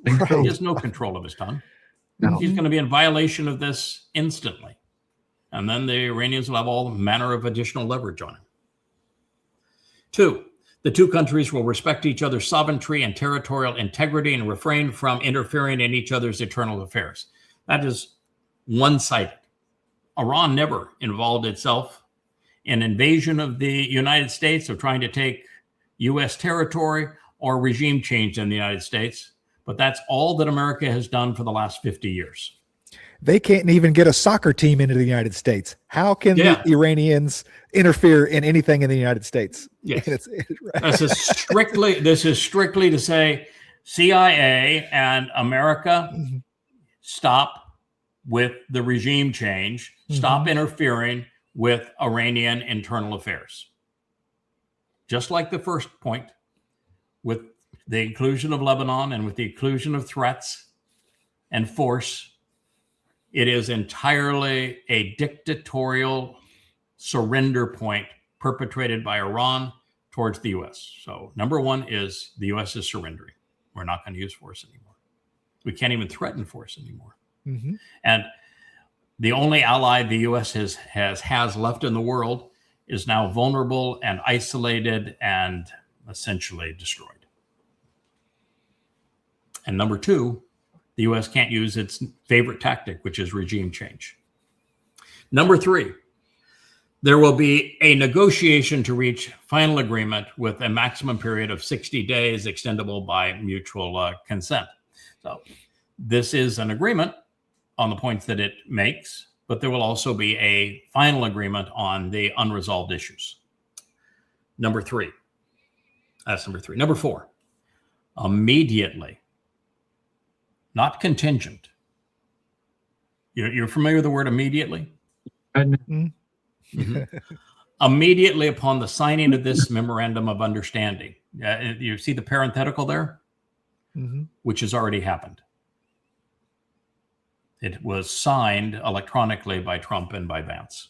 Right. He has no control of his tongue. No. He's going to be in violation of this instantly. And then the Iranians will have all manner of additional leverage on him. 2, the two countries will respect each other's sovereignty and territorial integrity and refrain from interfering in each other's internal affairs. That is one-sided. Iran never involved itself in invasion of the United States, or trying to take U.S. territory, or regime change in the United States. But that's all that America has done for the last 50 years. They can't even get a soccer team into the United States. How can the Iranians interfere in anything in the United States? Yes. This is strictly to say CIA and America, stop with the regime change, stop interfering with Iranian internal affairs. Just like the first point, with the inclusion of Lebanon and with the inclusion of threats and force, it is entirely a dictatorial surrender point perpetrated by Iran towards the U.S. So number one is the U.S. is surrendering. We're not going to use force anymore. We can't even threaten force anymore. And the only ally the U.S. has left in the world is now vulnerable and isolated and essentially destroyed. And number two, the U.S. can't use its favorite tactic, which is regime change. Number three, there will be a negotiation to reach final agreement with a maximum period of 60 days, extendable by mutual consent. So this is an agreement on the points that it makes, but there will also be a final agreement on the unresolved issues. Number three. That's number three. Number four, immediately, not contingent. You're familiar with the word immediately? Immediately upon the signing of this memorandum of understanding. You see the parenthetical there? Which has already happened. It was signed electronically by Trump and by Vance.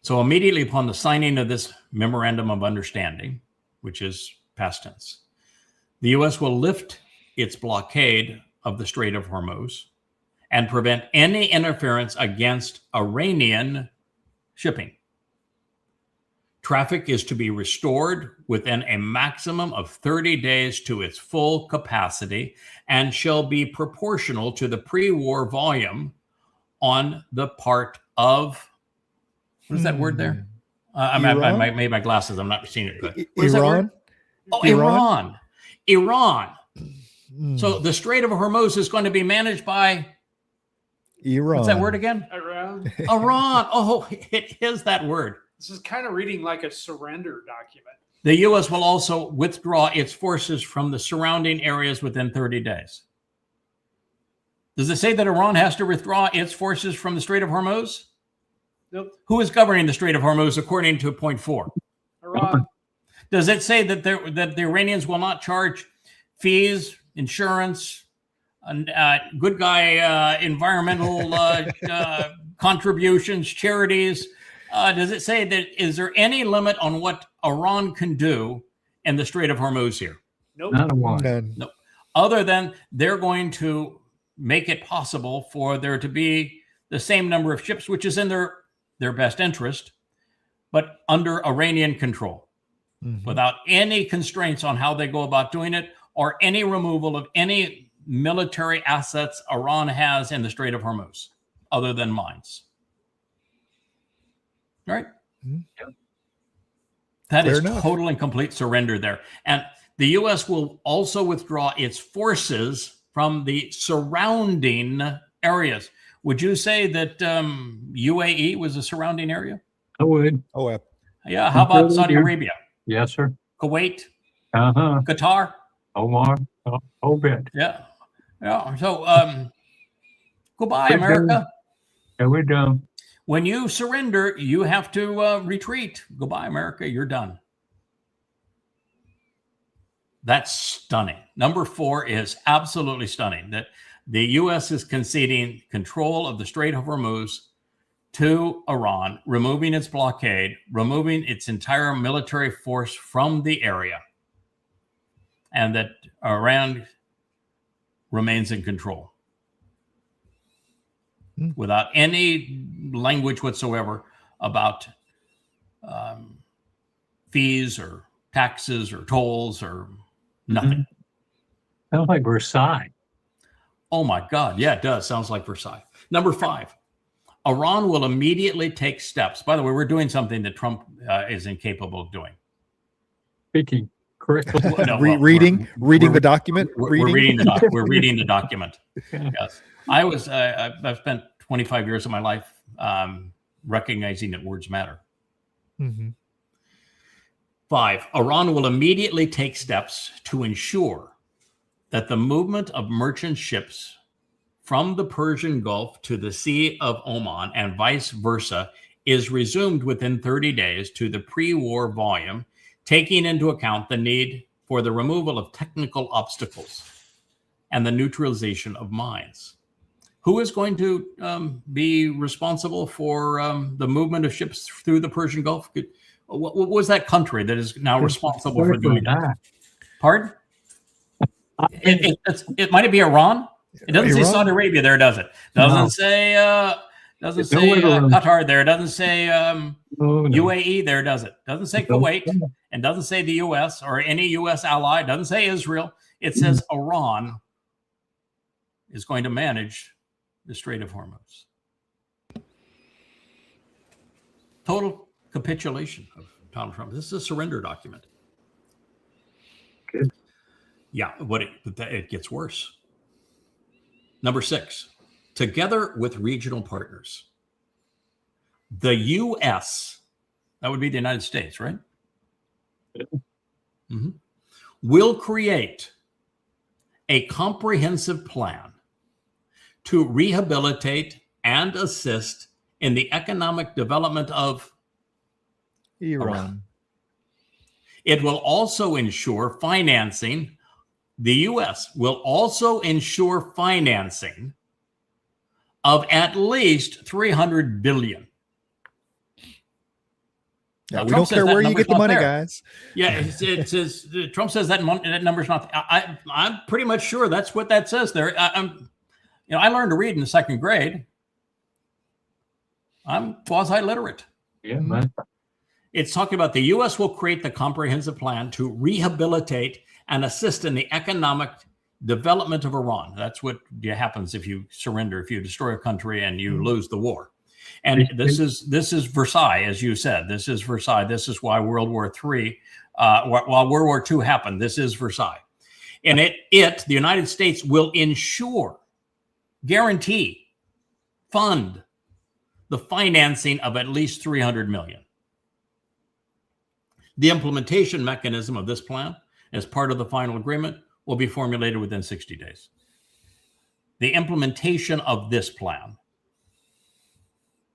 So immediately upon the signing of this memorandum of understanding, which is past tense, the U.S. will lift its blockade of the Strait of Hormuz and prevent any interference against Iranian shipping. Traffic is to be restored within a maximum of 30 days to its full capacity and shall be proportional to the pre-war volume on the part of, what is that word there? I made my glasses. I'm not seeing it good. What is that word? Oh, Iran. So the Strait of Hormuz is going to be managed by Iran. What's that word again? Iran. Iran. Oh, it is that word. This is kind of reading like a surrender document. The U.S. will also withdraw its forces from the surrounding areas within 30 days. Does it say that Iran has to withdraw its forces from the Strait of Hormuz? Nope. Who is governing the Strait of Hormuz according to point 4? Iran. Does it say that the Iranians will not charge fees, insurance, good guy environmental contributions, charities? Does it say that, is there any limit on what Iran can do in the Strait of Hormuz here? Nope. Not a one. Nope. Other than they're going to make it possible for there to be the same number of ships, which is in their best interest, but under Iranian control, without any constraints on how they go about doing it, or any removal of any military assets Iran has in the Strait of Hormuz, other than mines. Right? That is total and complete surrender there. And the U.S. will also withdraw its forces from the surrounding areas. Would you say that UAE was a surrounding area? I would. Oh, yeah. How about Saudi Arabia? Yes, sir. Kuwait? Qatar? Omar? Oh, bit. Yeah. Yeah. So, goodbye, America. Yeah, we're done. When you surrender, you have to retreat. Goodbye, America. You're done. That's stunning. Number 4 is absolutely stunning, that the U.S. is conceding control of the Strait of Hormuz to Iran, removing its blockade, removing its entire military force from the area, and that Iran remains in control without any language whatsoever about fees or taxes or tolls or nothing. Sounds like Versailles. Oh my God. Yeah, it does. Sounds like Versailles. Number 5, Iran will immediately take steps. By the way, we're doing something that Trump is incapable of doing. Speaking correctly. Reading the document. We're reading the document. Yes. I've spent 25 years of my life recognizing that words matter. 5, Iran will immediately take steps to ensure that the movement of merchant ships from the Persian Gulf to the Sea of Oman and vice versa is resumed within 30 days to the pre-war volume, taking into account the need for the removal of technical obstacles and the neutralization of mines. Who is going to be responsible for the movement of ships through the Persian Gulf? What was that country that is now responsible for doing that? Pardon? It might be Iran. It doesn't say Saudi Arabia there, does it? Doesn't say Qatar there. It doesn't say UAE there, does it? Doesn't say Kuwait, and doesn't say the U.S. or any U.S. ally. It doesn't say Israel. It says Iran is going to manage the Strait of Hormuz. Total capitulation of Donald Trump. This is a surrender document. Good. Yeah, but it gets worse. Number 6, together with regional partners, the U.S., that would be the United States, right? Will create a comprehensive plan to rehabilitate and assist in the economic development of Iran. It will also ensure financing. The U.S. will also ensure financing of at least $300 billion. Yeah, we don't care where you get the money, guys. Yeah, it says Trump says that number's not. I'm pretty much sure that's what that says there. I learned to read in the 2nd grade. I'm quasi-literate. Yeah, man. It's talking about the U.S. will create the comprehensive plan to rehabilitate and assist in the economic development of Iran. That's what happens if you surrender, if you destroy a country and you lose the war. And this is Versailles, as you said. This is Versailles. This is why World War III, while World War II happened, this is Versailles. And the United States will ensure, guarantee, fund the financing of at least $300 million. The implementation mechanism of this plan, as part of the final agreement, will be formulated within 60 days. The implementation of this plan,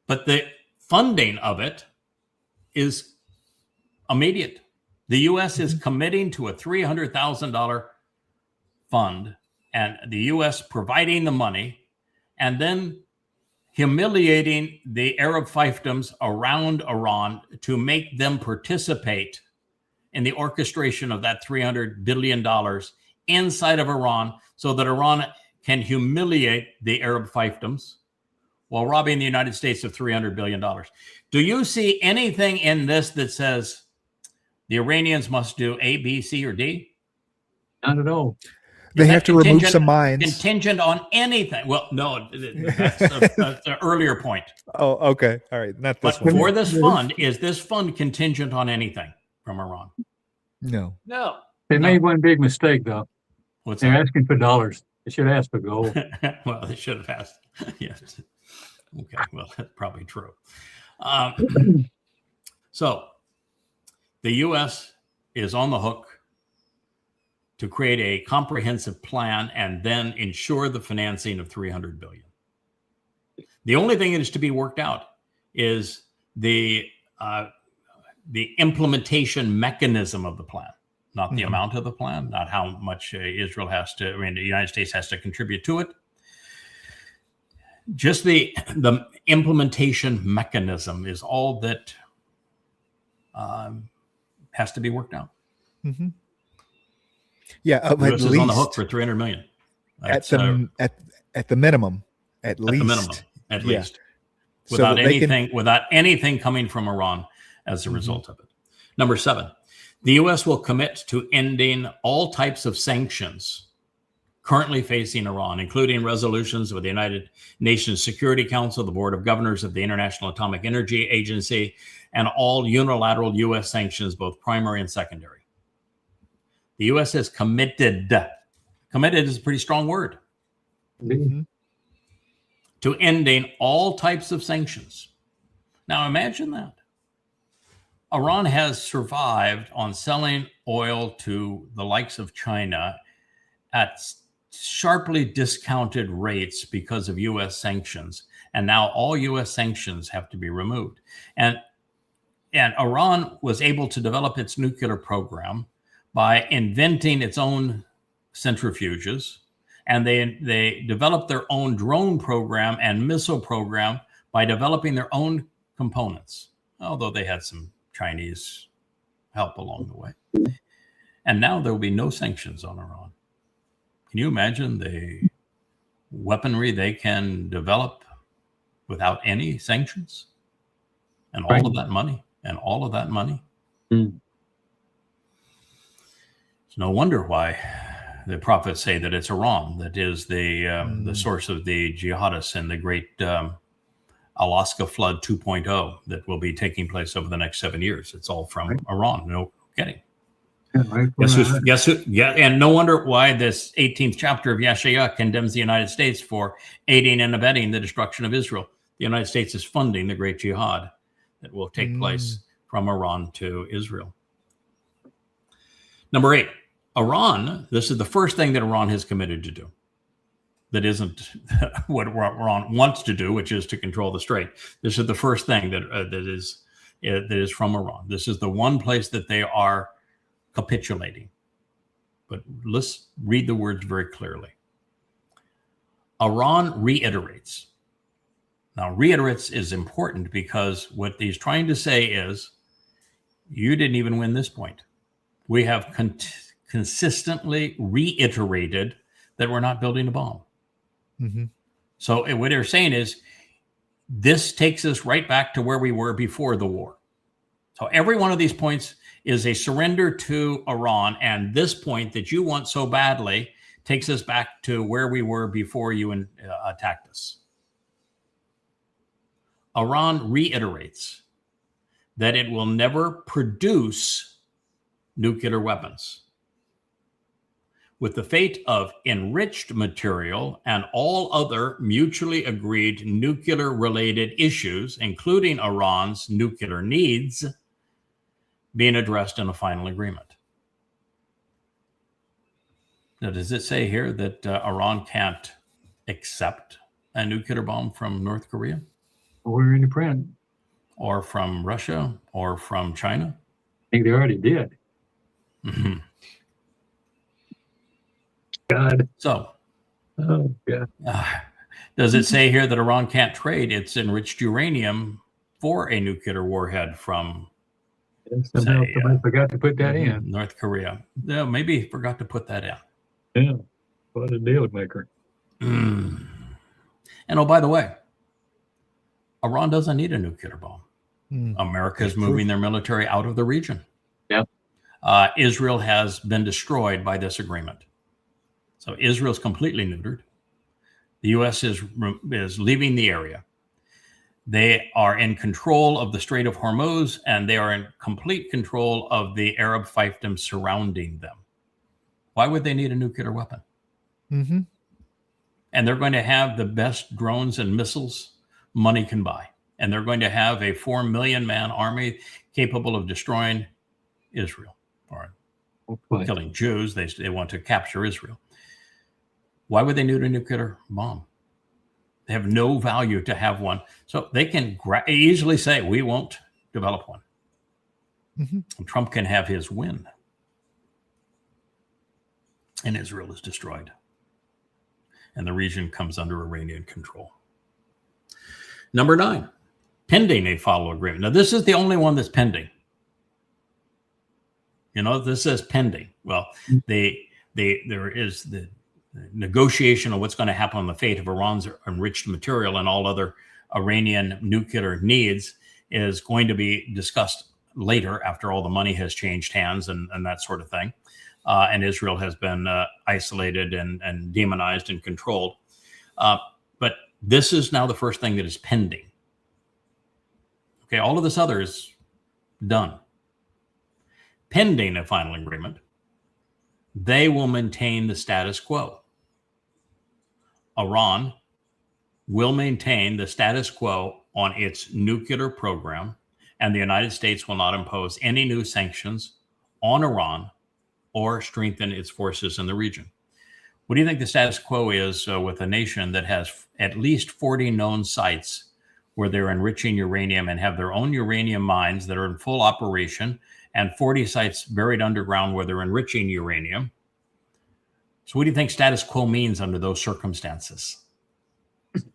but the funding of it is immediate. The U.S. is committing to a $300,000 fund, and the U.S. providing the money, and then humiliating the Arab fiefdoms around Iran to make them participate in the orchestration of that $300 billion inside of Iran, so that Iran can humiliate the Arab fiefdoms while robbing the United States of $300 billion. Do you see anything in this that says the Iranians must do A, B, C, or D? Not at all. They have to remove some mines. Contingent on anything. Well, no, that's the earlier point. Oh, okay. All right. Not this one. But for this fund, is this fund contingent on anything from Iran? No. They made one big mistake, though. What's They're that? asking for dollars. They should ask for gold. Well, they should have asked. Yes. Okay. Well, that's probably true. So the U.S. is on the hook to create a comprehensive plan and then ensure the financing of $300 billion. The only thing that is to be worked out is the implementation mechanism of the plan, not the amount of the plan, not how much Israel has to, the United States has to contribute to it. Just the implementation mechanism is all that has to be worked out. Mm-hmm. Yeah, at least is on the hook for $300 million. At the minimum, at least, without anything coming from Iran as a result of it. Number 7, the U.S. will commit to ending all types of sanctions currently facing Iran, including resolutions with the United Nations Security Council, the Board of Governors of the International Atomic Energy Agency, and all unilateral U.S. sanctions, both primary and secondary. The U.S. is committed. Committed is a pretty strong word. Mm-hmm. To ending all types of sanctions. Now imagine that. Iran has survived on selling oil to the likes of China at sharply discounted rates because of U.S. sanctions. And now all U.S. sanctions have to be removed. And Iran was able to develop its nuclear program by inventing its own centrifuges. And they developed their own drone program and missile program by developing their own components, although they had some Chinese help along the way. And now there will be no sanctions on Iran. Can you imagine the weaponry they can develop without any sanctions? And all of that money, Mm. It's no wonder why the prophets say that it's Iran that is the source of the jihadists and the great Alaska flood 2.0 that will be taking place over the next 7 years. It's all from Iran. No kidding. Yeah, and no wonder why this 18th chapter of Yeshaya condemns the United States for aiding and abetting the destruction of Israel. The United States is funding the great jihad that will take place from Iran to Israel. Number 8, Iran, this is the first thing that Iran has committed to do. That isn't what Iran wants to do, which is to control the strait. This is the first thing that is from Iran. This is the one place that they are capitulating. But let's read the words very clearly. Iran reiterates. Now, reiterates is important because what he's trying to say is, you didn't even win this point. We have consistently reiterated that we're not building a bomb. Mm-hmm. So what they're saying is, this takes us right back to where we were before the war. So every one of these points is a surrender to Iran, and this point that you want so badly takes us back to where we were before you attacked us. Iran reiterates that it will never produce nuclear weapons. With the fate of enriched material and all other mutually agreed nuclear-related issues, including Iran's nuclear needs, being addressed in a final agreement. Now, does it say here that Iran can't accept a nuclear bomb from North Korea? We're in the print. Or from Russia? Or from China? I think they already did. Mm-hmm. God. So, yeah. Does it say here that Iran can't trade its enriched uranium for a nuclear warhead from, somehow somebody forgot to put that in. North Korea? Yeah, maybe he forgot to put that in. Yeah, what a deal maker. And oh, by the way, Iran doesn't need a nuclear bomb. America is moving their military out of the region. Yep. Israel has been destroyed by this agreement. So Israel's completely neutered. The U.S. is leaving the area. They are in control of the Strait of Hormuz, and they are in complete control of the Arab fiefdom surrounding them. Why would they need a nuclear weapon? Mm-hmm. And they're going to have the best drones and missiles money can buy. And they're going to have a 4 million man army capable of destroying Israel or killing Jews. They want to capture Israel. Why would they need a nuclear bomb? They have no value to have one. So they can easily say, we won't develop one. Mm-hmm. And Trump can have his win. And Israel is destroyed. And the region comes under Iranian control. Number 9, pending a follow agreement. Now, this is the only one that's pending. This says pending. Well, there is the negotiation of what's going to happen on the fate of Iran's enriched material and all other Iranian nuclear needs is going to be discussed later, after all the money has changed hands and that sort of thing. And Israel has been isolated and demonized and controlled. But this is now the first thing that is pending. Okay, all of this other is done. Pending a final agreement, they will maintain the status quo. Iran will maintain the status quo on its nuclear program, and the United States will not impose any new sanctions on Iran or strengthen its forces in the region. What do you think the status quo is with a nation that has at least 40 known sites where they're enriching uranium and have their own uranium mines that are in full operation, and 40 sites buried underground where they're enriching uranium? So what do you think status quo means under those circumstances?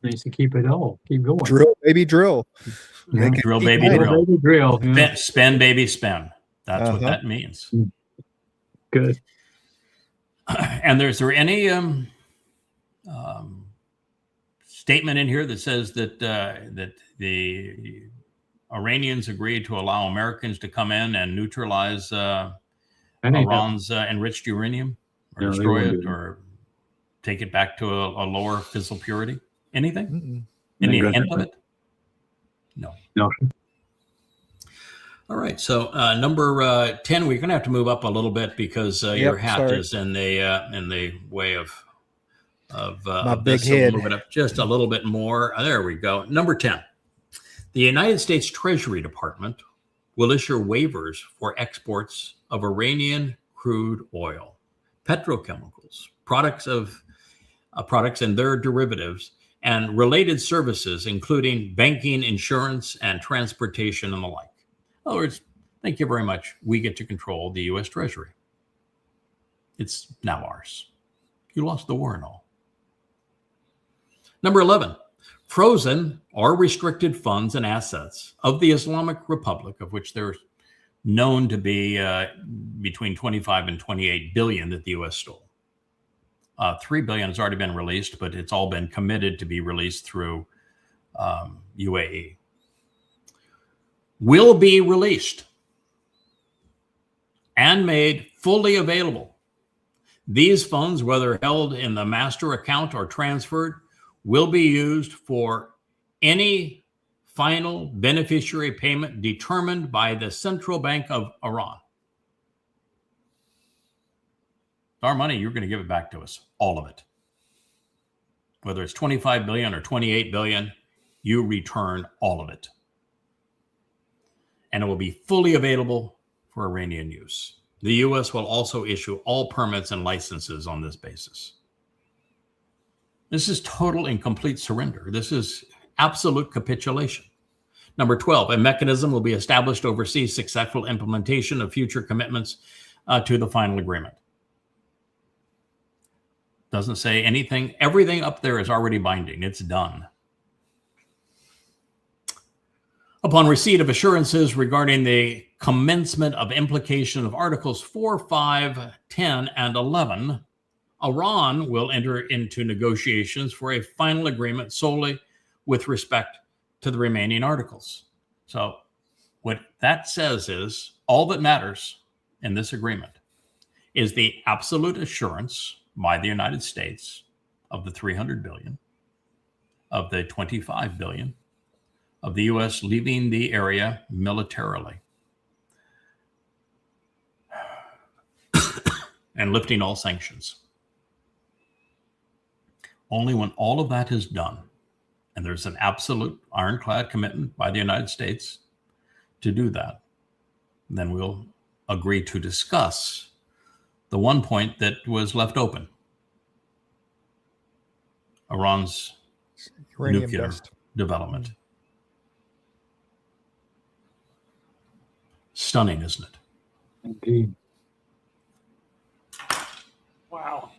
Needs to keep it all. Keep going. Drill, baby, drill. Drill, baby, drill. Baby, drill. Yeah. Spend, baby, spend. That's what that means. Good. And is there any statement in here that says that that the Iranians agreed to allow Americans to come in and neutralize Iran's enriched uranium, or destroy it, or take it back to a lower fissile purity? Anything? Any hint of it? No. No. All right. So number 10, we're going to have to move up a little bit because your hat is in the way of my big this. head. So move it up just a little bit more. There we go. Number 10. The United States Treasury Department will issue waivers for exports of Iranian crude oil, petrochemicals, products and their derivatives, and related services, including banking, insurance, and transportation, and the like. In other words, thank you very much. We get to control the U.S. Treasury. It's now ours. You lost the war and all. Number 11, frozen or restricted funds and assets of the Islamic Republic, of which there's known to be between 25 and 28 billion that the U.S. stole. 3 billion has already been released, but it's all been committed to be released through UAE. Will be released and made fully available. These funds, whether held in the master account or transferred, will be used for any final beneficiary payment determined by the Central Bank of Iran. Our money, you're going to give it back to us, all of it. Whether it's 25 billion or 28 billion, you return all of it. And it will be fully available for Iranian use. The U.S. will also issue all permits and licenses on this basis. This is total and complete surrender. This is absolute capitulation. Number 12, a mechanism will be established to oversee successful implementation of future commitments to the final agreement. Doesn't say anything. Everything up there is already binding. It's done. Upon receipt of assurances regarding the commencement of implication of Articles 4, 5, 10, and 11, Iran will enter into negotiations for a final agreement solely with respect to the remaining articles. So what that says is all that matters in this agreement is the absolute assurance by the United States of the 300 billion, of the 25 billion, of the U.S. leaving the area militarily and lifting all sanctions. Only when all of that is done, and there's an absolute ironclad commitment by the United States to do that, then we'll agree to discuss the one point that was left open: Iran's nuclear development. Stunning, isn't it? Indeed. Wow.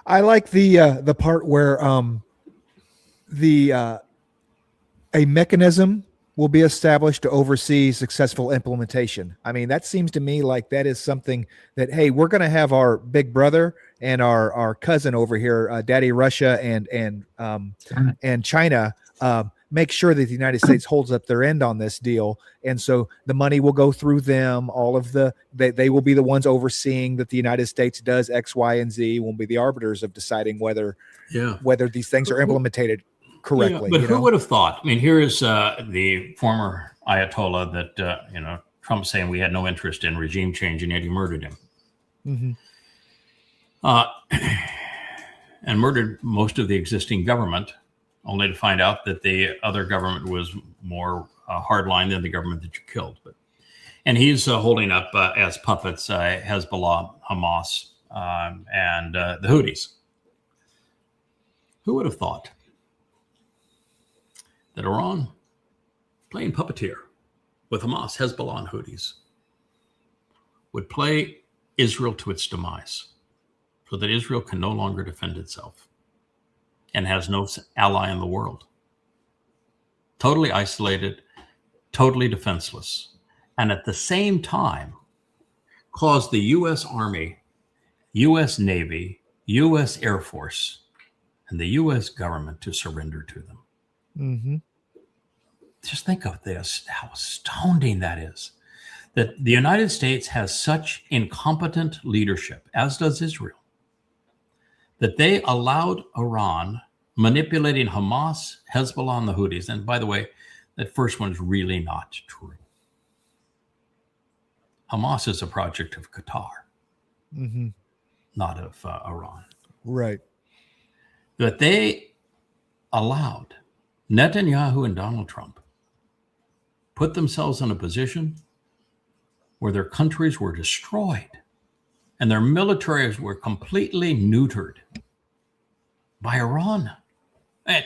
I like the part where a mechanism will be established to oversee successful implementation. I mean, that seems to me like that is something that, hey, we're going to have our big brother and our cousin over here, Daddy Russia and China, make sure that the United States holds up their end on this deal. And so the money will go through them. All of they will be the ones overseeing that the United States does X, Y, and Z. Will be the arbiters of deciding whether these things are implemented correctly. Yeah, but who would have thought? I mean, here is the former Ayatollah that Trump's saying we had no interest in regime change, and yet he murdered him. And murdered most of the existing government, only to find out that the other government was more hardline than the government that you killed. And he's holding up as puppets Hezbollah, Hamas, and the Houthis. Who would have thought that Iran, playing puppeteer with Hamas, Hezbollah, and Houthis, would play Israel to its demise, so that Israel can no longer defend itself and has no ally in the world. Totally isolated, totally defenseless, and at the same time cause the U.S. Army, U.S. Navy, U.S. Air Force, and the U.S. government to surrender to them. Just think of this, how astounding that is, that the United States has such incompetent leadership, as does Israel, that they allowed Iran manipulating Hamas, Hezbollah, and the Houthis. And by the way, that first one is really not true. Hamas is a project of Qatar, not of Iran. Right. That they allowed Netanyahu and Donald Trump put themselves in a position where their countries were destroyed and their militaries were completely neutered by Iran. And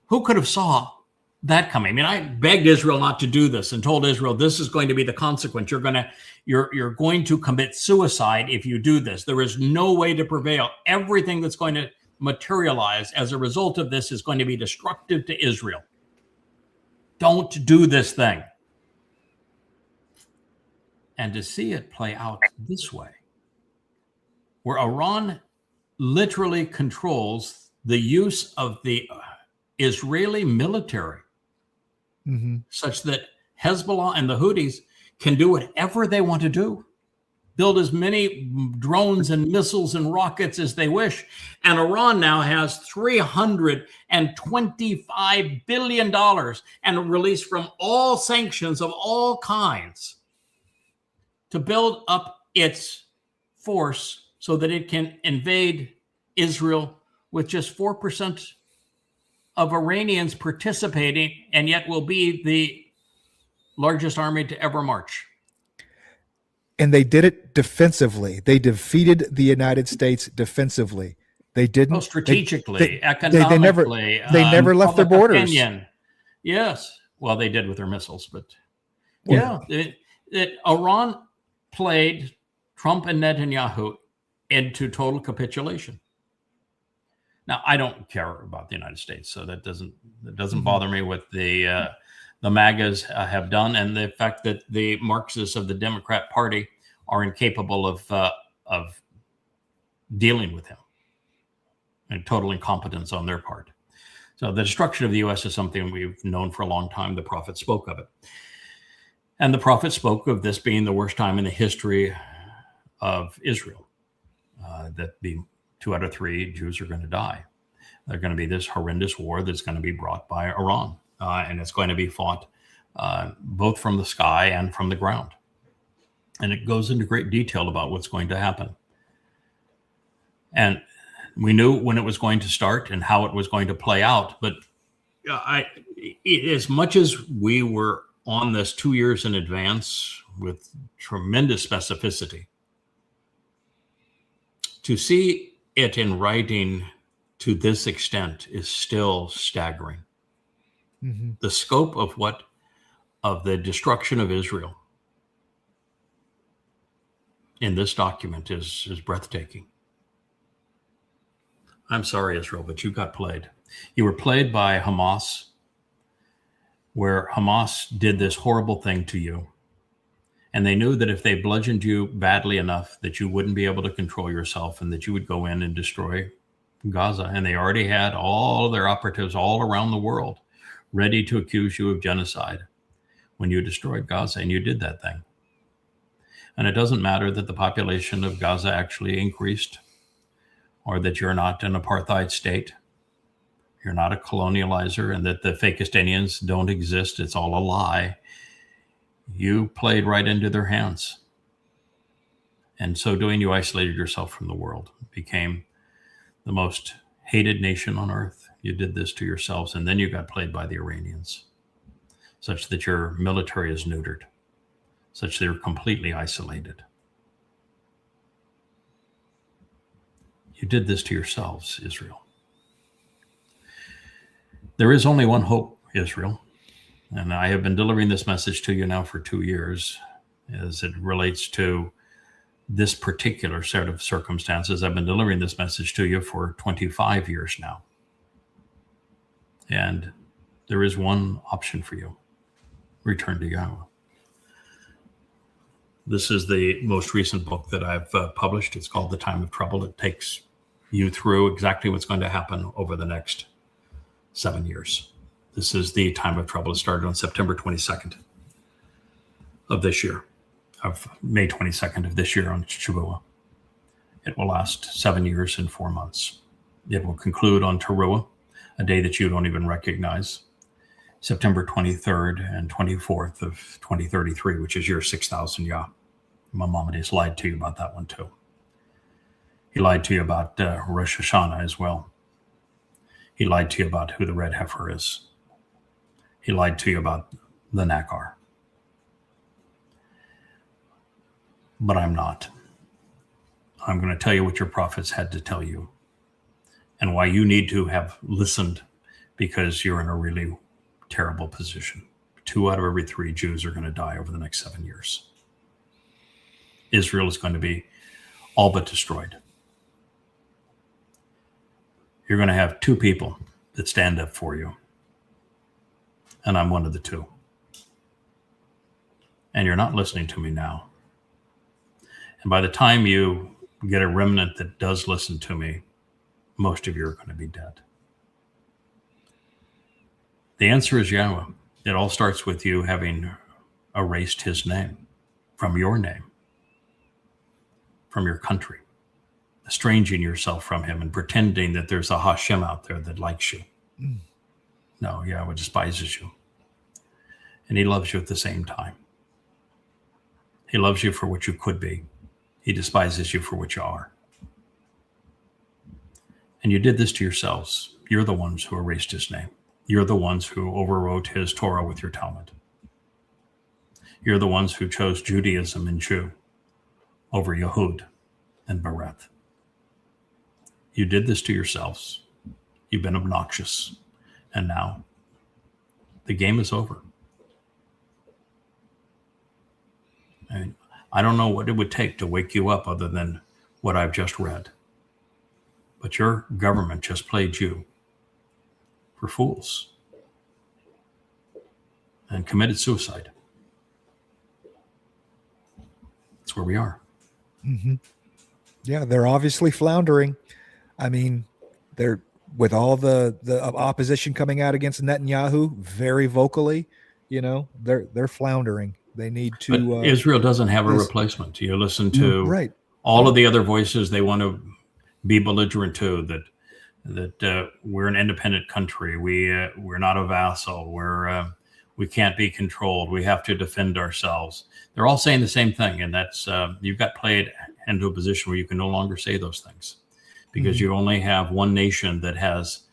who could have saw that coming? I mean, I begged Israel not to do this and told Israel, this is going to be the consequence. You're going to commit suicide if you do this. There is no way to prevail. Everything that's going to materialize as a result of this is going to be destructive to Israel. Don't do this thing. And to see it play out this way, where Iran literally controls the use of the Israeli military, such that Hezbollah and the Houthis can do whatever they want to do, build as many drones and missiles and rockets as they wish. And Iran now has $325 billion and released from all sanctions of all kinds to build up its force so that it can invade Israel with just 4% of Iranians participating, and yet will be the largest army to ever march. And they did it defensively. They defeated the United States defensively. They didn't strategically, economically. They never left their borders. Opinion. Yes. Well, they did with their missiles, but Iran played Trump and Netanyahu into total capitulation. Now, I don't care about the United States, so that doesn't bother me what the MAGAs have done, and the fact that the Marxists of the Democrat Party are incapable of dealing with him, and total incompetence on their part. So the destruction of the U.S. is something we've known for a long time. The prophet spoke of it. And the prophet spoke of this being the worst time in the history of Israel, that the 2 out of 3 Jews are going to die. There's going to be this horrendous war that's going to be brought by Iran, and it's going to be fought both from the sky and from the ground. And it goes into great detail about what's going to happen. And we knew when it was going to start and how it was going to play out. But as much as we were on this 2 years in advance with tremendous specificity, to see it in writing to this extent is still staggering. The scope of the destruction of Israel in this document is breathtaking. I'm sorry, Israel, but you got played. You were played by Hamas, where Hamas did this horrible thing to you. And they knew that if they bludgeoned you badly enough, that you wouldn't be able to control yourself and that you would go in and destroy Gaza. And they already had all their operatives all around the world ready to accuse you of genocide when you destroyed Gaza, and you did that thing. And it doesn't matter that the population of Gaza actually increased, or that you're not an apartheid state, you're not a colonializer, and that the Fakistanians don't exist. It's all a lie. You played right into their hands. And so doing, you isolated yourself from the world, became the most hated nation on earth. You did this to yourselves, and then you got played by the Iranians, such that your military is neutered, such that you're completely isolated. You did this to yourselves, Israel. There is only one hope, Israel, and I have been delivering this message to you now for 2 years as it relates to this particular set of circumstances. I've been delivering this message to you for 25 years now. And there is one option for you. Return to Yahweh. This is the most recent book that I've published. It's called The Time of Trouble. It takes you through exactly what's going to happen over the next 7 years. This is the Time of Trouble. It started on September 22nd of this year, of May 22nd of this year on Shavuot. It will last 7 years and 4 months. It will conclude on Teruah, a day that you don't even recognize, September 23rd and 24th of 2033, which is year 6000 Yah. Maimonides lied to you about that one too. He lied to you about Rosh Hashanah as well. He lied to you about who the red heifer is. He lied to you about the Nakar. But I'm not. I'm going to tell you what your prophets had to tell you and why you need to have listened, because you're in a really terrible position. 2 out of every 3 Jews are going to die over the next 7 years. Israel is going to be all but destroyed. You're going to have 2 people that stand up for you. And I'm one of the 2. And you're not listening to me now. And by the time you get a remnant that does listen to me, most of you are going to be dead. The answer is Yahweh. It all starts with you having erased his name from your name, from your country, estranging yourself from him and pretending that there's a Hashem out there that likes you. No, Yahweh despises you. And he loves you at the same time. He loves you for what you could be. He despises you for what you are. And you did this to yourselves. You're the ones who erased his name. You're the ones who overwrote his Torah with your Talmud. You're the ones who chose Judaism and Jew over Yehud and Bereth. You did this to yourselves. You've been obnoxious. And now the game is over. And I don't know what it would take to wake you up other than what I've just read. But your government just played you for fools and committed suicide. That's where we are. Mm-hmm. Yeah, they're obviously floundering. I mean, they're with all the opposition coming out against Netanyahu very vocally. You know, they're floundering. They need to. Israel doesn't have a replacement. You listen to all of the other voices. They want to be belligerent too. That we're an independent country. We're not a vassal. We can't be controlled. We have to defend ourselves. They're all saying the same thing, and that's you've got played into a position where you can no longer say those things because you only have one nation that has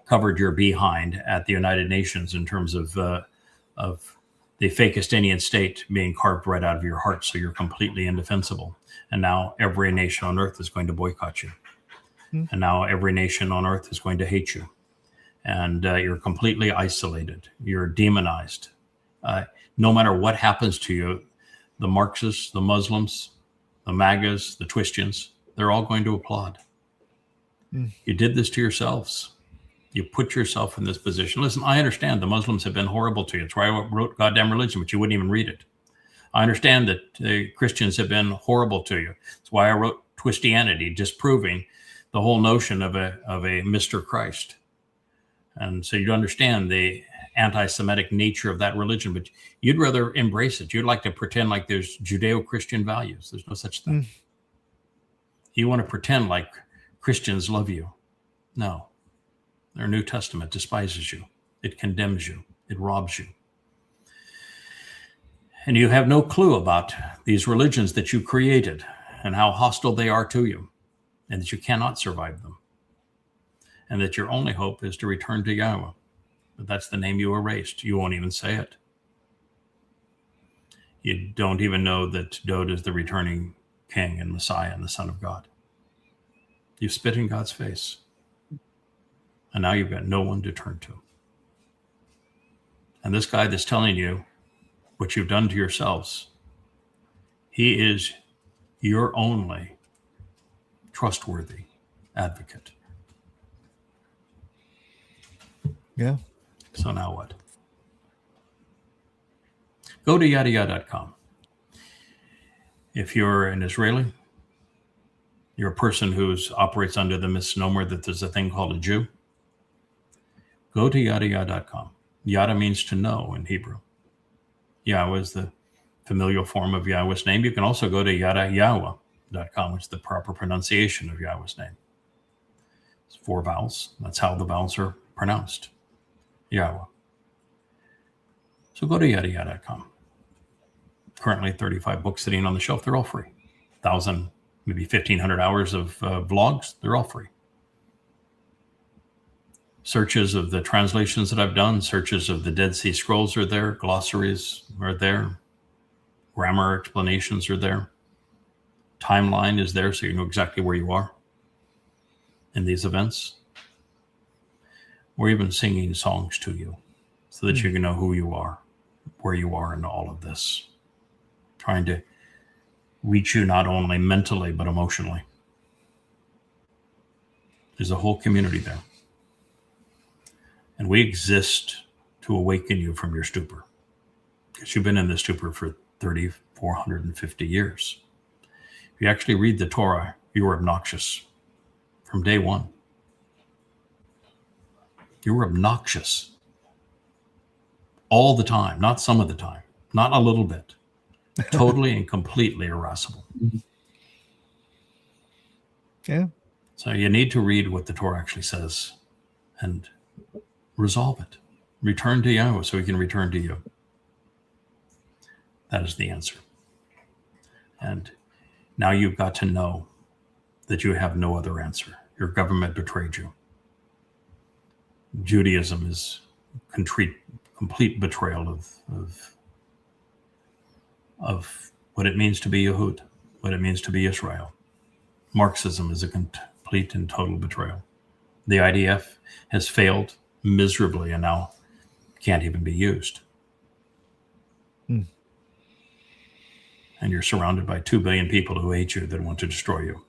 covered your behind at the United Nations in terms of the Fakistanian state being carved right out of your heart, so you're completely indefensible. And now every nation on earth is going to boycott you. And now every nation on earth is going to hate you. And you're completely isolated. You're demonized. No matter what happens to you, the Marxists, the Muslims, the MAGAs, the Twistians, they're all going to applaud. You did this to yourselves. You put yourself in this position. Listen, I understand the Muslims have been horrible to you. That's why I wrote Goddamn Religion, but you wouldn't even read it. I understand that the Christians have been horrible to you. That's why I wrote Twistianity, disproving the whole notion of a Mr. Christ. And so you'd understand the anti-Semitic nature of that religion, but you'd rather embrace it. You'd like to pretend like there's Judeo-Christian values. There's no such thing. You want to pretend like Christians love you. No. Their New Testament despises you. It condemns you. It robs you. And you have no clue about these religions that you created and how hostile they are to you, and that you cannot survive them, and that your only hope is to return to Yahweh. But that's the name you erased. You won't even say it. You don't even know that Dowd is the returning king and Messiah and the Son of God. You spit in God's face. And now you've got no one to turn to. And this guy that's telling you what you've done to yourselves, he is your only trustworthy advocate. Yeah. So now what? Go to yadayah.com. If you're an Israeli, you're a person who operates under the misnomer that there's a thing called a Jew, go to yadayah.com. Yada means to know in Hebrew. Yahweh is the familial form of Yahweh's name. You can also go to yadayahweh.com, which is the proper pronunciation of Yahweh's name. It's 4 vowels. That's how the vowels are pronounced. Yahweh. So go to yadayah.com. Currently 35 books sitting on the shelf. They're all free. 1,000, maybe 1,500 hours of vlogs. They're all free. Searches of the translations that I've done, searches of the Dead Sea Scrolls are there, glossaries are there, grammar explanations are there, timeline is there so you know exactly where you are in these events. We're even singing songs to you so that you can know who you are, where you are in all of this, trying to reach you not only mentally but emotionally. There's a whole community there. And we exist to awaken you from your stupor, because you've been in this stupor for 3,450 years. If you actually read the Torah, you were obnoxious from day one. You were obnoxious all the time, not some of the time, not a little bit, totally and completely irascible. Yeah. So you need to read what the Torah actually says and resolve it. Return to Yahweh so he can return to you. That is the answer. And now you've got to know that you have no other answer. Your government betrayed you. Judaism is complete betrayal of what it means to be Yehud, what it means to be Israel. Marxism is a complete and total betrayal. The IDF has failed miserably and now can't even be used. And you're surrounded by 2 billion people who hate you, that want to destroy you.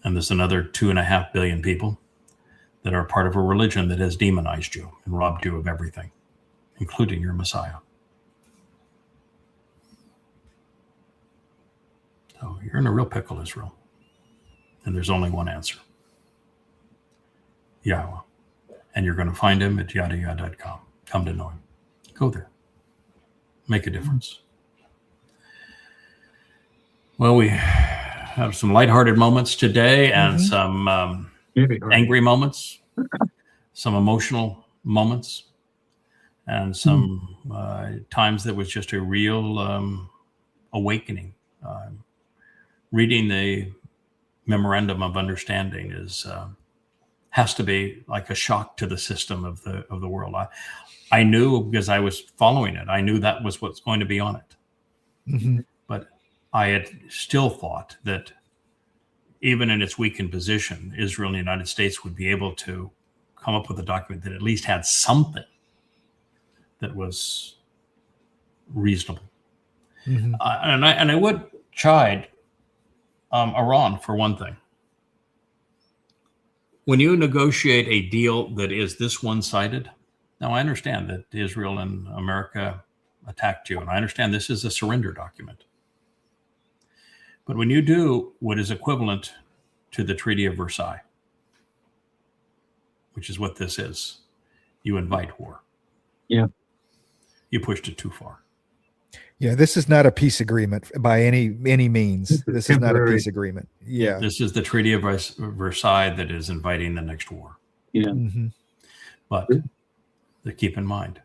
And there's another 2.5 billion people that are part of a religion that has demonized you and robbed you of everything, including your Messiah. So you're in a real pickle, Israel. And there's only one answer. Yahweh. And you're going to find him at yadayah.com. Come to know him. Go there. Make a difference. Well, we have some lighthearted moments today and some angry moments, some emotional moments, and some times that was just a real awakening. Reading the memorandum of understanding has to be like a shock to the system of the world. I knew, because I was following it, I knew that was what's going to be on it. But I had still thought that even in its weakened position, Israel and the United States would be able to come up with a document that at least had something that was reasonable. And I would chide Iran for one thing. When you negotiate a deal that is this one-sided, now I understand that Israel and America attacked you, and I understand this is a surrender document. But when you do what is equivalent to the Treaty of Versailles, which is what this is, you invite war. Yeah. You pushed it too far. Yeah, this is not a peace agreement by any means. This is not a peace agreement. Yeah. This is the Treaty of Versailles that is inviting the next war. Yeah. But keep in mind,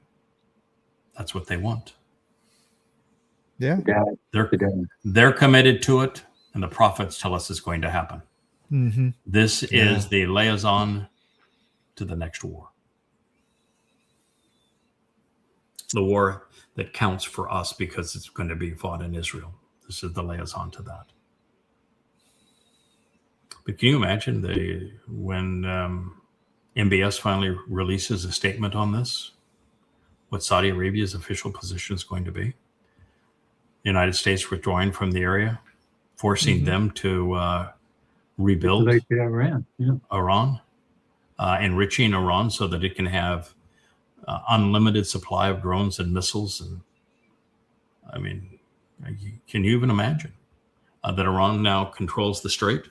that's what they want. Yeah. They're committed to it, and the prophets tell us it's going to happen. This is the liaison to the next war. The war that counts for us because it's going to be fought in Israel. This is the liaison to that. But can you imagine when MBS finally releases a statement on this, what Saudi Arabia's official position is going to be? The United States withdrawing from the area, forcing them to rebuild Iran, enriching Iran so that it can have unlimited supply of drones and missiles. And I mean, can you even imagine that Iran now controls the strait?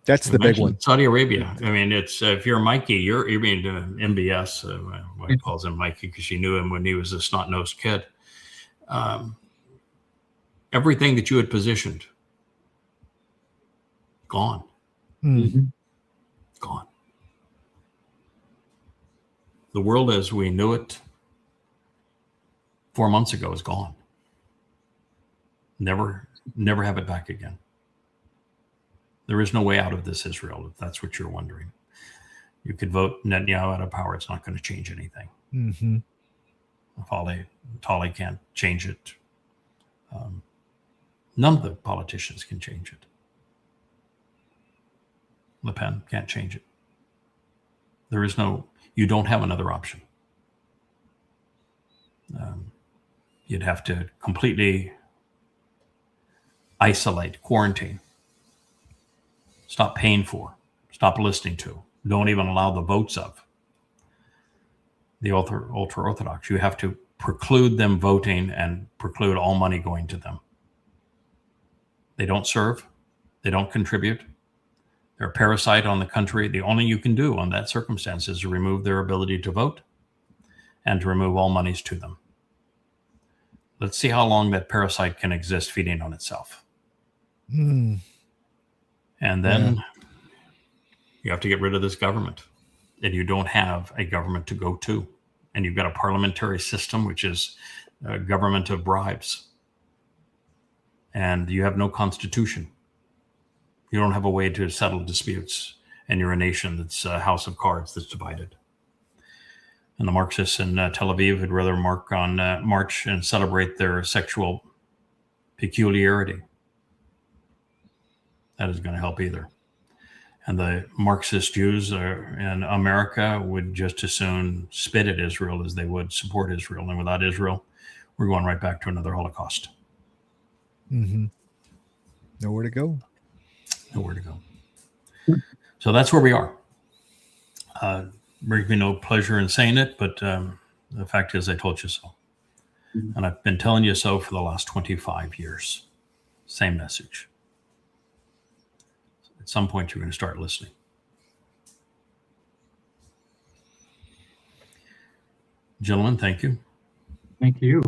That's the big one. Saudi Arabia. I mean, it's if you're Mikey, you're being MBS. He calls him Mikey because she knew him when he was a snot-nosed kid. Everything that you had positioned, gone. Gone. The world as we knew it 4 months ago is gone. Never have it back again. There is no way out of this, Israel, if that's what you're wondering. You could vote Netanyahu out of power. It's not going to change anything. Tali can't change it. None of the politicians can change it. Le Pen can't change it. You don't have another option. You'd have to completely isolate, quarantine, stop paying for, stop listening to, don't even allow the votes of the ultra-Orthodox. You have to preclude them voting and preclude all money going to them. They don't serve. They don't contribute. They're a parasite on the country. The only you can do on that circumstance is to remove their ability to vote and to remove all monies to them. Let's see how long that parasite can exist feeding on itself. And then you have to get rid of this government. And you don't have a government to go to. And you've got a parliamentary system, which is a government of bribes. And you have no constitution. You don't have a way to settle disputes. And you're a nation that's a house of cards that's divided. And the Marxists in Tel Aviv would rather march and celebrate their sexual peculiarity. That isn't going to help either. And the Marxist Jews in America would just as soon spit at Israel as they would support Israel. And without Israel, we're going right back to another Holocaust. Nowhere to go. Nowhere to go. So that's where we are. Brings me no pleasure in saying it, but the fact is I told you so. And I've been telling you so for the last 25 years. Same message. At some point, you're going to start listening. Gentlemen, thank you. Thank you.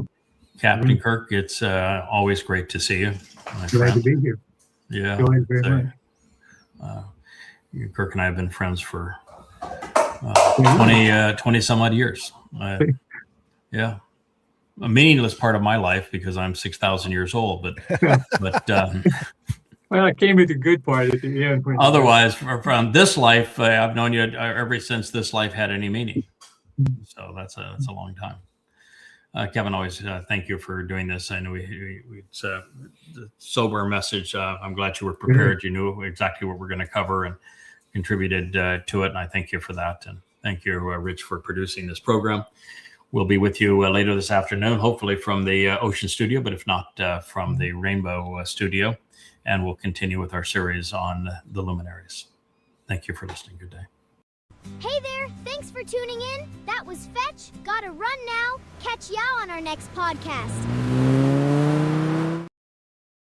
Captain Kirk, it's always great to see you. Glad to be here. Yeah. Very much. Kirk and I have been friends for 20 some odd years. Yeah. A meaningless part of my life because I'm 6,000 years old, but well, I came with the good part at the end. Otherwise, from this life, I've known you ever since this life had any meaning. So that's a long time. Kevin, always thank you for doing this. I know it's a sober message. I'm glad you were prepared. You knew exactly what we're going to cover and contributed to it. And I thank you for that. And thank you, Rich, for producing this program. We'll be with you later this afternoon, hopefully from the Ocean Studio, but if not, from the Rainbow Studio. And we'll continue with our series on the luminaries. Thank you for listening. Good day. Hey there, thanks for tuning in. That was Fetch. Gotta run now. Catch y'all on our next podcast.